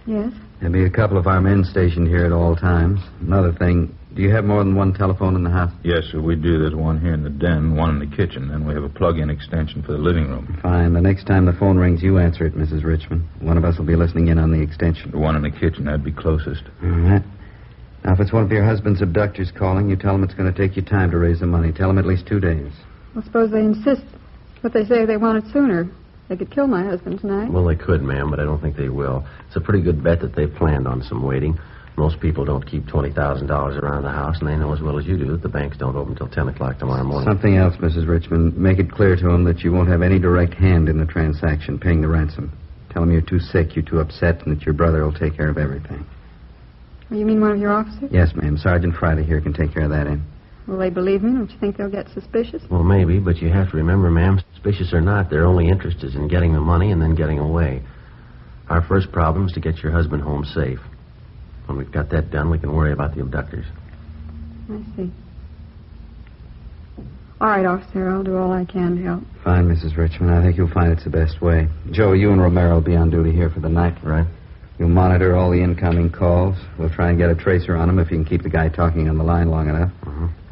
Yes? There'll be a couple of our men stationed here at all times. Another thing, do you have more than one telephone in the house? Yes, sir, we do. There's one here in the den, one in the kitchen, and we have a plug-in extension for the living room. Fine. The next time the phone rings, you answer it, Mrs. Richmond. One of us will be listening in on the extension. The one in the kitchen, that'd be closest. All right. Now, if it's one of your husband's abductors calling, you tell them it's going to take you time to raise the money. Tell them at least 2 days. Well, suppose they insist. But they say they want it sooner. They could kill my husband tonight. Well, they could, ma'am, but I don't think they will. It's a pretty good bet that they've planned on some waiting. Most people don't keep $20,000 around the house, and they know as well as you do that the banks don't open until 10 o'clock tomorrow morning. Something else, Mrs. Richmond. Make it clear to them that you won't have any direct hand in the transaction, paying the ransom. Tell them you're too sick, you're too upset, and that your brother will take care of everything. You mean one of your officers? Yes, ma'am. Sergeant Friday here can take care of that, Will they believe me? Don't you think they'll get suspicious? Well, maybe, but you have to remember, ma'am, suspicious or not, their only interest is in getting the money and then getting away. Our first problem is to get your husband home safe. When we've got that done, we can worry about the abductors. I see. All right, officer, I'll do all I can to help. Fine, Mrs. Richmond. I think you'll find it's the best way. Joe, you and Romero will be on duty here for the night. Right. You'll monitor all the incoming calls. We'll try and get a tracer on him if you can keep the guy talking on the line long enough.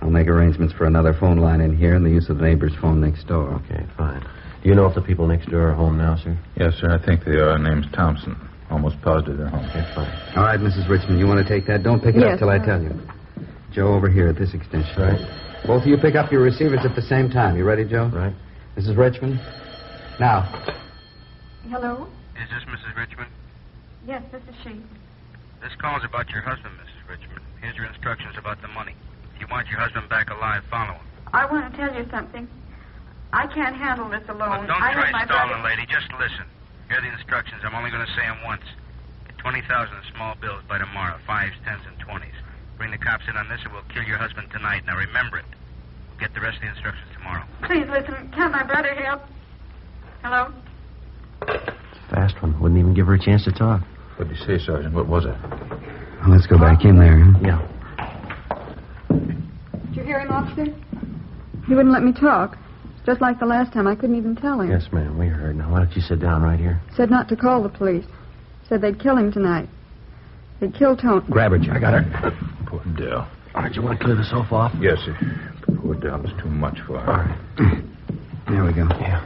I'll make arrangements for another phone line in here and the use of the neighbor's phone next door. Okay, fine. Do you know if the people next door are home now, sir? Yes, sir. I think they are. Name's Thompson. Almost positive they're home. Okay, fine. All right, Mrs. Richmond, you want to take that? Don't pick it up till I tell you. Joe, over here at this extension. Right. Both of you pick up your receivers at the same time. You ready, Joe? Right. Mrs. Richmond? Now. Hello? Is this Mrs. Richmond? Yes, this is she. This call's about your husband, Mrs. Richmond. Here's your instructions about the money. If you want your husband back alive, follow him. I want to tell you something. I can't handle this alone. Don't try my stalling, brother... lady. Just listen. Here are the instructions. I'm only going to say them once. Get 20,000 in small bills by tomorrow. 5s, 10s, and 20s. Bring the cops in on this, and we'll kill your husband tonight. Now remember it. We'll get the rest of the instructions tomorrow. Please listen. Can't my brother help? Hello? Fast one. Wouldn't even give her a chance to talk. What did you say, Sergeant? What was it? Well, let's go back in there, huh? Yeah. Did you hear him, officer? He wouldn't let me talk. Just like the last time, I couldn't even tell him. Yes, ma'am, we heard. Now, why don't you sit down right here? Said not to call the police. Said they'd kill him tonight. They'd kill Tony. Grab her, Jack. I got her. Poor Dell. All right, you want to clear the sofa off? Yes, sir. Poor Dell was too much for her. All right. There we go. Yeah.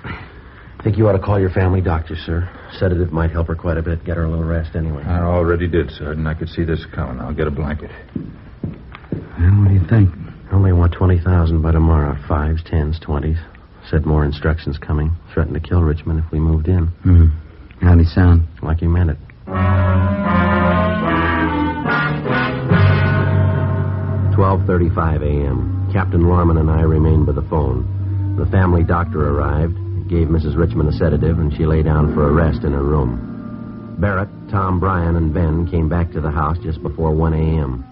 I think you ought to call your family doctor, sir. Sedative might help her quite a bit. Get her a little rest anyway. I already did, Sergeant. I could see this coming. I'll get a blanket. Well, what do you think? Only want 20,000 by tomorrow. 5s, 10s, 20s. Said more instructions coming. Threatened to kill Richmond if we moved in. How'd he sound? Like he meant it. 12:35 a.m. Captain Lorman and I remained by the phone. The family doctor arrived, gave Mrs. Richmond a sedative, and she lay down for a rest in her room. Barrett, Tom, Bryan, and Ben came back to the house just before 1 a.m.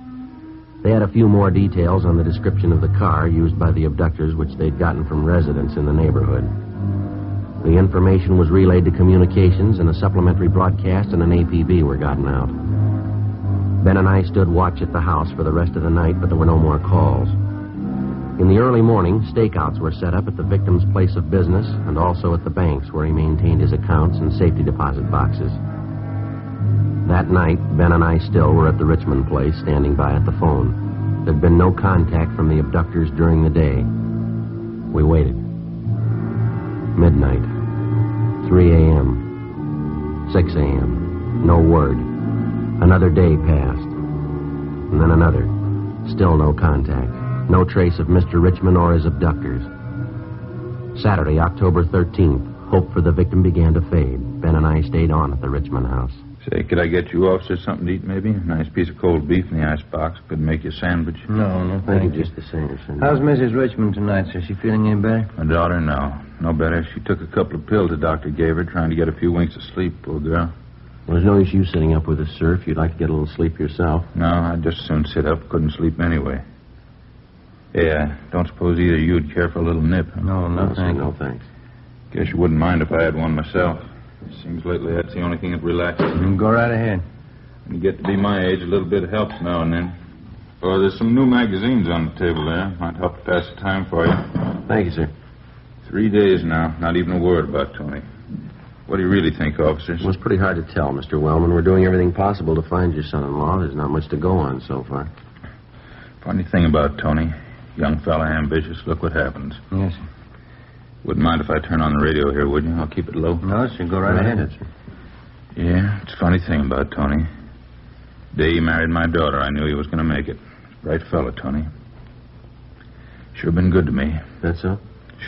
They had a few more details on the description of the car used by the abductors, which they'd gotten from residents in the neighborhood. The information was relayed to communications, and a supplementary broadcast and an APB were gotten out. Ben and I stood watch at the house for the rest of the night, but there were no more calls. In the early morning, stakeouts were set up at the victim's place of business and also at the banks where he maintained his accounts and safety deposit boxes. That night, Ben and I still were at the Richmond place, standing by at the phone. There'd been no contact from the abductors during the day. We waited. Midnight. 3 a.m. 6 a.m. No word. Another day passed. And then another. Still no contact. No trace of Mr. Richmond or his abductors. Saturday, October 13th, hope for the victim began to fade. Ben and I stayed on at the Richmond house. Say, could I get you officers something to eat, maybe? A nice piece of cold beef in the icebox. Could make you a sandwich. No, thank you. Just the same. How's Mrs. Richmond tonight, sir? Is she feeling any better? My daughter, no better. She took a couple of pills the doctor gave her, trying to get a few winks of sleep, poor girl. Well, there's no use you sitting up with us, sir, if you'd like to get a little sleep yourself. No, I'd just soon sit up. Couldn't sleep anyway. Yeah, don't suppose either of you'd care for a little nip. Huh? No, thanks. No, thanks. Guess you wouldn't mind if I had one myself. Seems lately that's the only thing that relaxes me. Go right ahead. When you get to be my age, a little bit helps now and then. Oh, there's some new magazines on the table there. Might help to pass the time for you. Thank you, sir. 3 days now. Not even a word about Tony. What do you really think, officers? Well, it's pretty hard to tell, Mr. Wellman. We're doing everything possible to find your son-in-law. There's not much to go on so far. Funny thing about Tony. Young fella, ambitious. Look what happens. Yes, sir. Wouldn't mind if I turn on the radio here, would you? I'll keep it low. No, sir. Go right ahead, sir. Yeah, it's a funny thing about Tony. The day he married my daughter, I knew he was going to make it. Bright fella, Tony. Sure been good to me. That's so?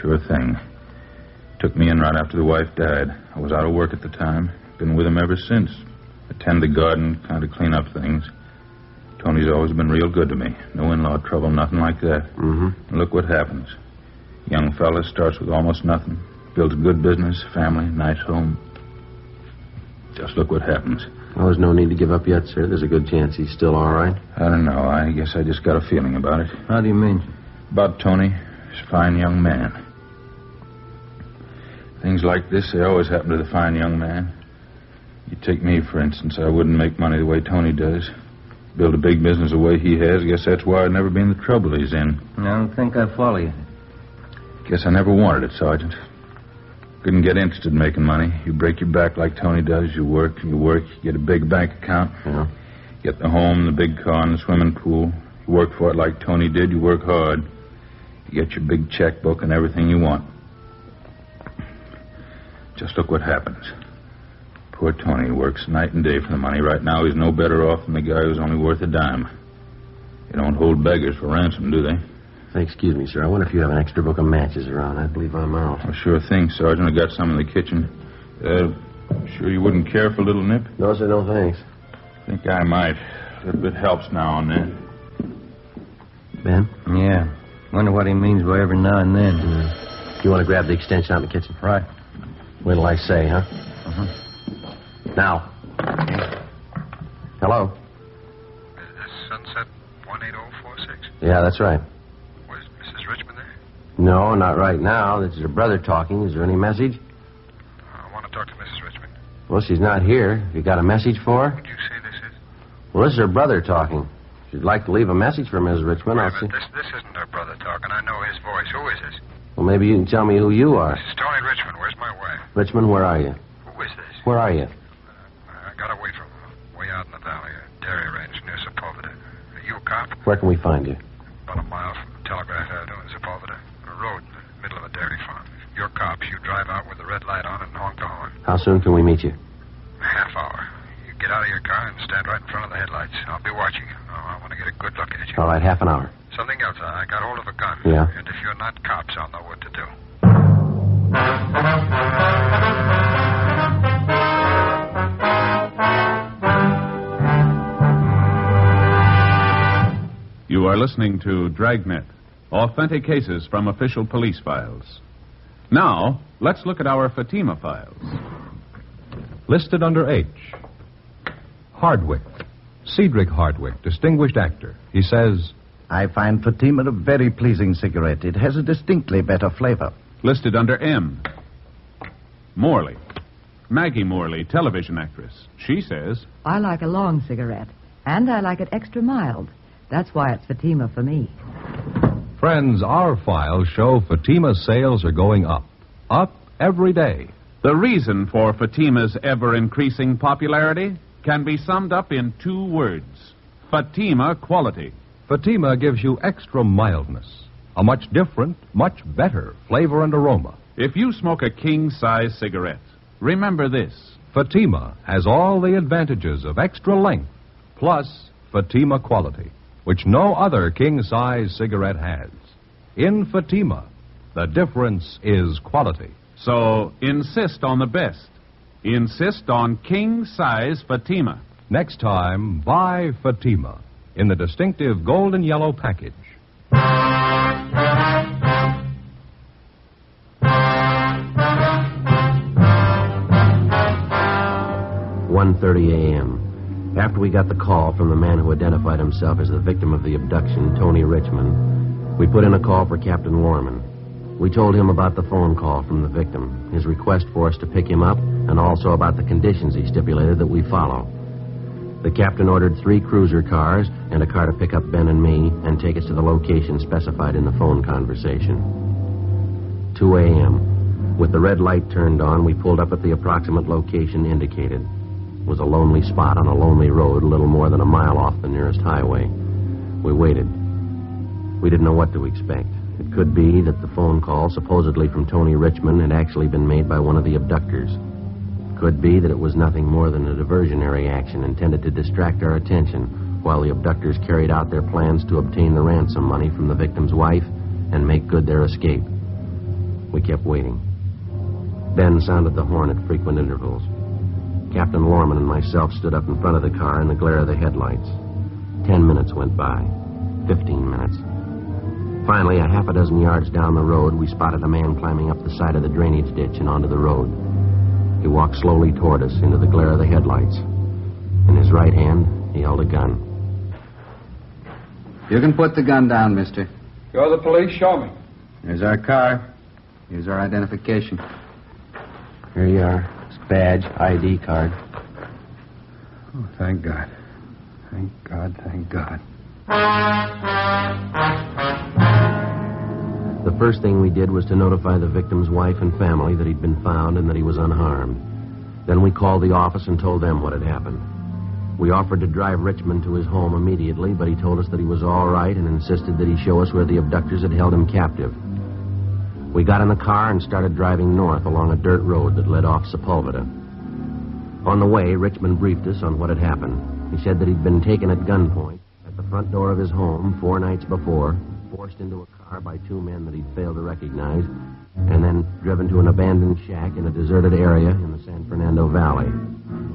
Sure thing. Took me in right after the wife died. I was out of work at the time. Been with him ever since. Attend the garden, kind of clean up things. Tony's always been real good to me. No in-law trouble, nothing like that. And look what happens. Young fella starts with almost nothing. Builds a good business, family, nice home. Just look what happens. Oh, there's no need to give up yet, sir. There's a good chance he's still all right. I don't know. I guess I just got a feeling about it. How do you mean? About Tony. He's a fine young man. Things like this, they always happen to the fine young man. You take me, for instance. I wouldn't make money the way Tony does. Build a big business the way he has. Guess that's why I'd never been in the trouble he's in. I don't think I follow you. Guess I never wanted it, Sergeant. Couldn't get interested in making money. You break your back like Tony does. You work, you get a big bank account. Yeah. Get the home, the big car, and the swimming pool. You work for it like Tony did. You work hard. You get your big checkbook and everything you want. Just look what happens. Poor Tony works night and day for the money. Right now, he's no better off than the guy who's only worth a dime. They don't hold beggars for ransom, do they? Excuse me, sir. I wonder if you have an extra book of matches around. I believe I'm out. Oh, sure thing, Sergeant. I got some in the kitchen. Sure you wouldn't care for a little nip? No, sir, no thanks. Think I might. A little bit helps now and then. Ben? Yeah. Wonder what he means by every now and then. Do you want to grab the extension out in the kitchen? Right. Wait till I say, huh? Uh-huh. Now. Hello? Is this Sunset 18046? Yeah, that's right. Was Mrs. Richmond there? No, not right now. This is her brother talking. Is there any message? I want to talk to Mrs. Richmond. Well, she's not here. You got a message for her? Would you say this is? Well, this is her brother talking. If you'd like to leave a message for Mrs. Richmond, I'll see. This isn't her brother talking. I know his voice. Who is this? Well, maybe you can tell me who you are. This is Tony Richmond. Where's my wife? Richmond, where are you? Who is this? Where are you? I got away from her. Way out in the valley. A dairy range near Sepulveda. Are you a cop? Where can we find you? About a mile from Telegraph Avenue in Sepulveda. A road in the middle of a dairy farm. If you're cops, you drive out with the red light on and honk the horn. How soon can we meet you? A half hour. You get out of your car and stand right in front of the headlights. I'll be watching you. I want to get a good look at you. All right, half an hour. Something else. I got hold of a gun. Yeah? And if you're not cops, I'll know what to do. You are listening to Dragnet, authentic cases from official police files. Now, let's look at our Fatima files. Listed under H. Hardwick. Cedric Hardwick, distinguished actor. He says, I find Fatima a very pleasing cigarette. It has a distinctly better flavor. Listed under M. Morley. Maggie Morley, television actress. She says, I like a long cigarette, and I like it extra mild. That's why it's Fatima for me. friends, our files show Fatima's sales are going up. Up every day. The reason for Fatima's ever-increasing popularity can be summed up in 2 words. Fatima quality. Fatima gives you extra mildness, a much different, much better flavor and aroma. If you smoke a king-size cigarette, remember this. Fatima has all the advantages of extra length, plus Fatima quality, which no other king-size cigarette has. In Fatima, the difference is quality. So insist on the best. Insist on king-size Fatima. Next time, buy Fatima in the distinctive golden yellow package. 1:30 a.m. After we got the call from the man who identified himself as the victim of the abduction, Tony Richmond, we put in a call for Captain Lorman. We told him about the phone call from the victim, his request for us to pick him up, and also about the conditions he stipulated that we follow. The captain ordered 3 cruiser cars and a car to pick up Ben and me and take us to the location specified in the phone conversation. 2 a.m. With the red light turned on, we pulled up at the approximate location indicated. It was a lonely spot on a lonely road a little more than a mile off the nearest highway. We waited. We didn't know what to expect. It could be that the phone call, supposedly from Tony Richmond, had actually been made by one of the abductors. It could be that it was nothing more than a diversionary action intended to distract our attention while the abductors carried out their plans to obtain the ransom money from the victim's wife and make good their escape. We kept waiting. Ben sounded the horn at frequent intervals. Captain Lorman and myself stood up in front of the car in the glare of the headlights. 10 minutes went by. 15 minutes. Finally, a half a dozen yards down the road, we spotted a man climbing up the side of the drainage ditch and onto the road. He walked slowly toward us into the glare of the headlights. In his right hand, he held a gun. You can put the gun down, mister. You're the police. Show me. Here's our car. Here's our identification. Here you are. His badge, ID card. Oh, thank God. Thank God, thank God. The first thing we did was to notify the victim's wife and family that he'd been found and that he was unharmed. Then we called the office and told them what had happened. We offered to drive Richmond to his home immediately, but he told us that he was all right and insisted that he show us where the abductors had held him captive. We got in the car and started driving north along a dirt road that led off Sepulveda. On the way, Richmond briefed us on what had happened. He said that he'd been taken at gunpoint at the front door of his home 4 nights before, forced into a car by 2 men that he'd failed to recognize, and then driven to an abandoned shack in a deserted area in the San Fernando Valley.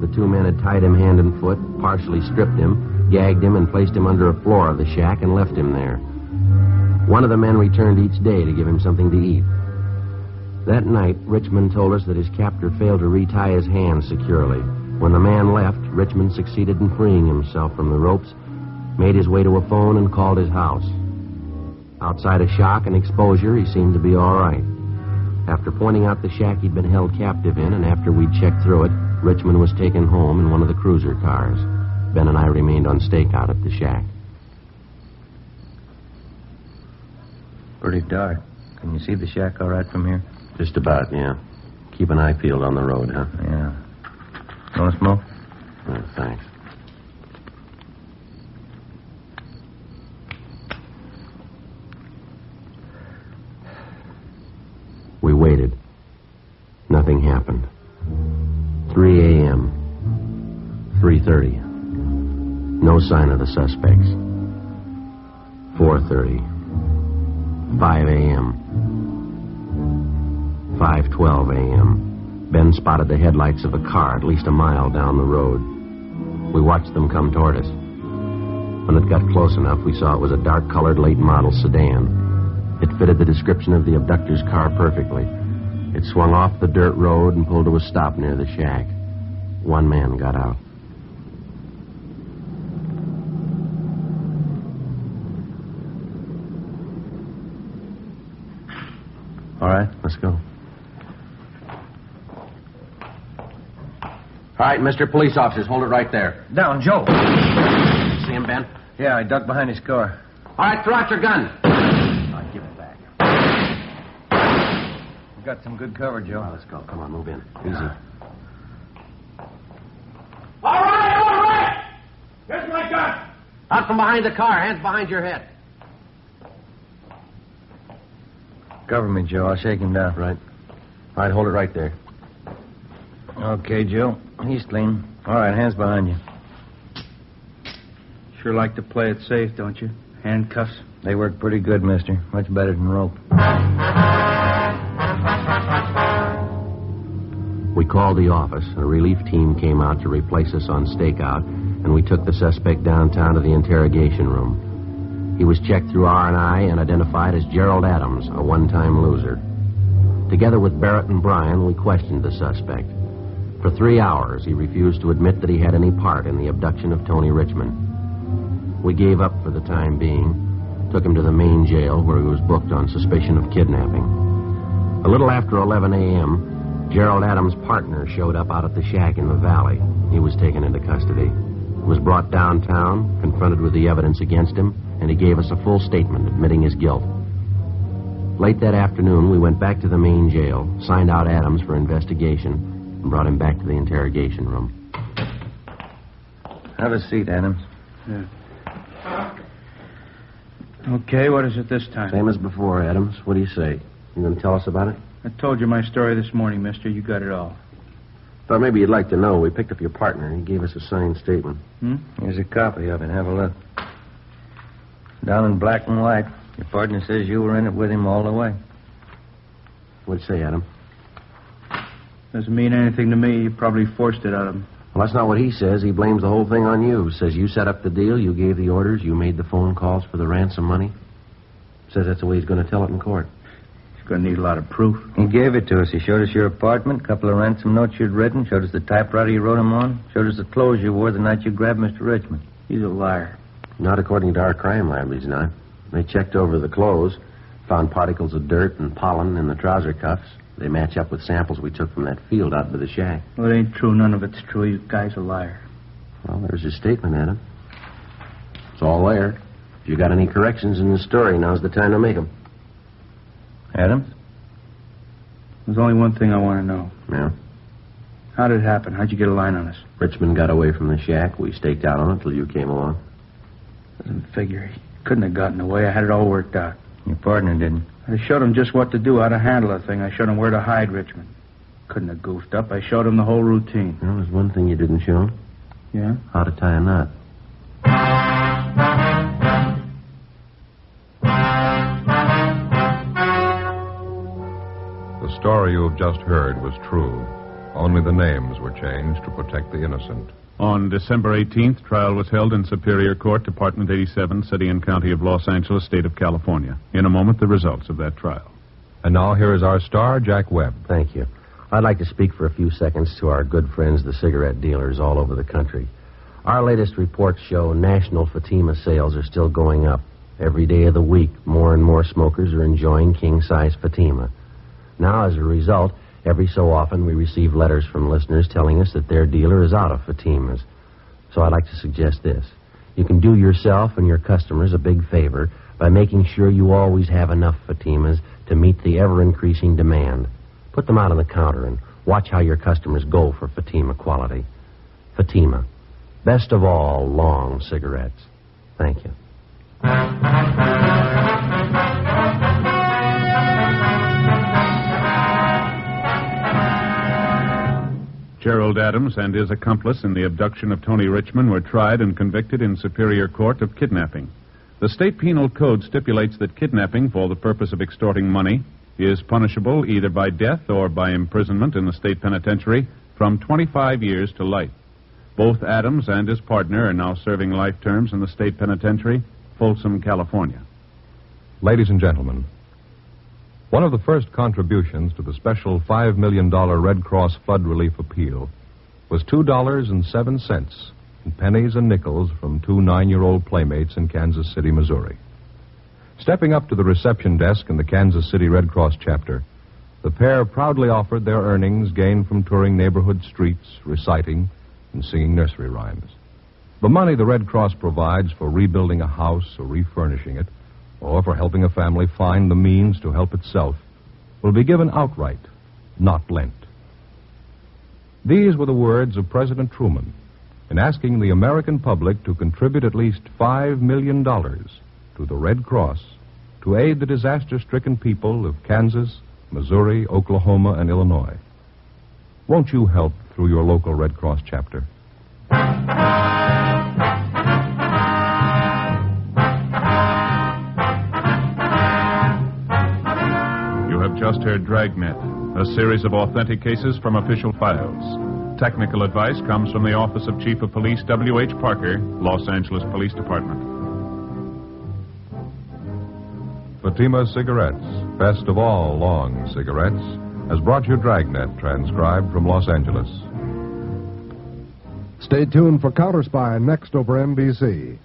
The 2 men had tied him hand and foot, partially stripped him, gagged him, and placed him under a floor of the shack and left him there. One of the men returned each day to give him something to eat. That night, Richmond told us that his captor failed to retie his hands securely. When the man left, Richmond succeeded in freeing himself from the ropes, made his way to a phone, and called his house. Outside of shock and exposure, he seemed to be all right. After pointing out the shack he'd been held captive in, and after we'd checked through it, Richmond was taken home in one of the cruiser cars. Ben and I remained on stakeout at the shack. Pretty dark. Can you see the shack all right from here? Just about, yeah. Keep an eye peeled on the road, huh? Yeah. Want to smoke? Thanks. We waited. Nothing happened. 3 a.m. 3:30. No sign of the suspects. 4:30. 5 a.m. 5:12 a.m. Ben spotted the headlights of a car at least a mile down the road. We watched them come toward us. When it got close enough, we saw it was a dark-colored late-model sedan. It fitted the description of the abductor's car perfectly. It swung off the dirt road and pulled to a stop near the shack. 1 man got out. All right, let's go. All right, Mr. Police Officers, hold it right there. Down, Joe. See him, Ben? Yeah, I ducked behind his car. All right, throw out your gun. I'll give it back. We got some good cover, Joe. Let's go. Come on, move in. Easy. All right. Here's my gun. Out from behind the car. Hands behind your head. Cover me, Joe. I'll shake him down. Right. All right, hold it right there. Okay, Joe. He's clean. All right, hands behind you. Sure like to play it safe, don't you? Handcuffs? They work pretty good, mister. Much better than rope. We called the office. A relief team came out to replace us on stakeout, and we took the suspect downtown to the interrogation room. He was checked through R&I and identified as Gerald Adams, a one-time loser. Together with Barrett and Bryan, we questioned the suspect. For 3 hours, he refused to admit that he had any part in the abduction of Tony Richmond. We gave up for the time being, took him to the main jail where he was booked on suspicion of kidnapping. A little after 11 a.m., Gerald Adams' partner showed up out at the shack in the valley. He was taken into custody. He was brought downtown, confronted with the evidence against him, and he gave us a full statement admitting his guilt. Late that afternoon, we went back to the main jail, signed out Adams for investigation, and brought him back to the interrogation room. Have a seat, Adams. Yeah. Okay, what is it this time? Same as before, Adams. What do you say? You going to tell us about it? I told you my story this morning, mister. You got it all. Thought maybe you'd like to know. We picked up your partner. He gave us a signed statement. Here's a copy of it. Have a look. Down in black and white. Your partner says you were in it with him all the way. What'd you say, Adam? Doesn't mean anything to me. You probably forced it out of him. Well, that's not what he says. He blames the whole thing on you. Says you set up the deal, you gave the orders, you made the phone calls for the ransom money. Says that's the way he's going to tell it in court. Gonna need a lot of proof. He gave it to us. He showed us your apartment, a couple of ransom notes you'd written, showed us the typewriter you wrote them on, showed us the clothes you wore the night you grabbed Mr. Richmond. He's a liar. Not according to our crime lab, he's not. They checked over the clothes, found particles of dirt and pollen in the trouser cuffs. They match up with samples we took from that field out by the shack. Well, it ain't true. None of it's true. You guy's a liar. Well, there's your statement, Adam. It's all there. If you got any corrections in the story, now's the time to make them. Adams? There's only one thing I want to know. Yeah? How did it happen? How'd you get a line on us? Richmond got away from the shack. We staked out on it till you came along. Doesn't figure. He couldn't have gotten away. I had it all worked out. Your partner didn't. I showed him just what to do, how to handle the thing. I showed him where to hide Richmond. Couldn't have goofed up. I showed him the whole routine. Well, there's one thing you didn't show him. Yeah? How to tie a knot. The story you have just heard was true. Only the names were changed to protect the innocent. On December 18th, trial was held in Superior Court, Department 87, City and County of Los Angeles, State of California. In a moment, the results of that trial. And now here is our star, Jack Webb. Thank you. I'd like to speak for a few seconds to our good friends, the cigarette dealers all over the country. Our latest reports show national Fatima sales are still going up. Every day of the week, more and more smokers are enjoying king-size Fatima. Now, as a result, every so often we receive letters from listeners telling us that their dealer is out of Fatimas. So I'd like to suggest this. You can do yourself and your customers a big favor by making sure you always have enough Fatimas to meet the ever-increasing demand. Put them out on the counter and watch how your customers go for Fatima quality. Fatima. Best of all, long cigarettes. Thank you. Gerald Adams and his accomplice in the abduction of Tony Richmond were tried and convicted in Superior Court of kidnapping. The state penal code stipulates that kidnapping for the purpose of extorting money is punishable either by death or by imprisonment in the state penitentiary from 25 years to life. Both Adams and his partner are now serving life terms in the state penitentiary, Folsom, California. Ladies and gentlemen, one of the first contributions to the special $5 million Red Cross flood relief appeal was $2.07 in pennies and nickels from two 9-year-old playmates in Kansas City, Missouri. Stepping up to the reception desk in the Kansas City Red Cross chapter, the pair proudly offered their earnings gained from touring neighborhood streets, reciting, and singing nursery rhymes. The money the Red Cross provides for rebuilding a house or refurnishing it, or for helping a family find the means to help itself, will be given outright, not lent. These were the words of President Truman in asking the American public to contribute at least $5 million to the Red Cross to aid the disaster-stricken people of Kansas, Missouri, Oklahoma, and Illinois. Won't you help through your local Red Cross chapter? You have just heard Dragnet, a series of authentic cases from official files. Technical advice comes from the Office of Chief of Police W.H. Parker, Los Angeles Police Department. Fatima Cigarettes, best of all long cigarettes, has brought you Dragnet, transcribed from Los Angeles. Stay tuned for Counterspy next over NBC.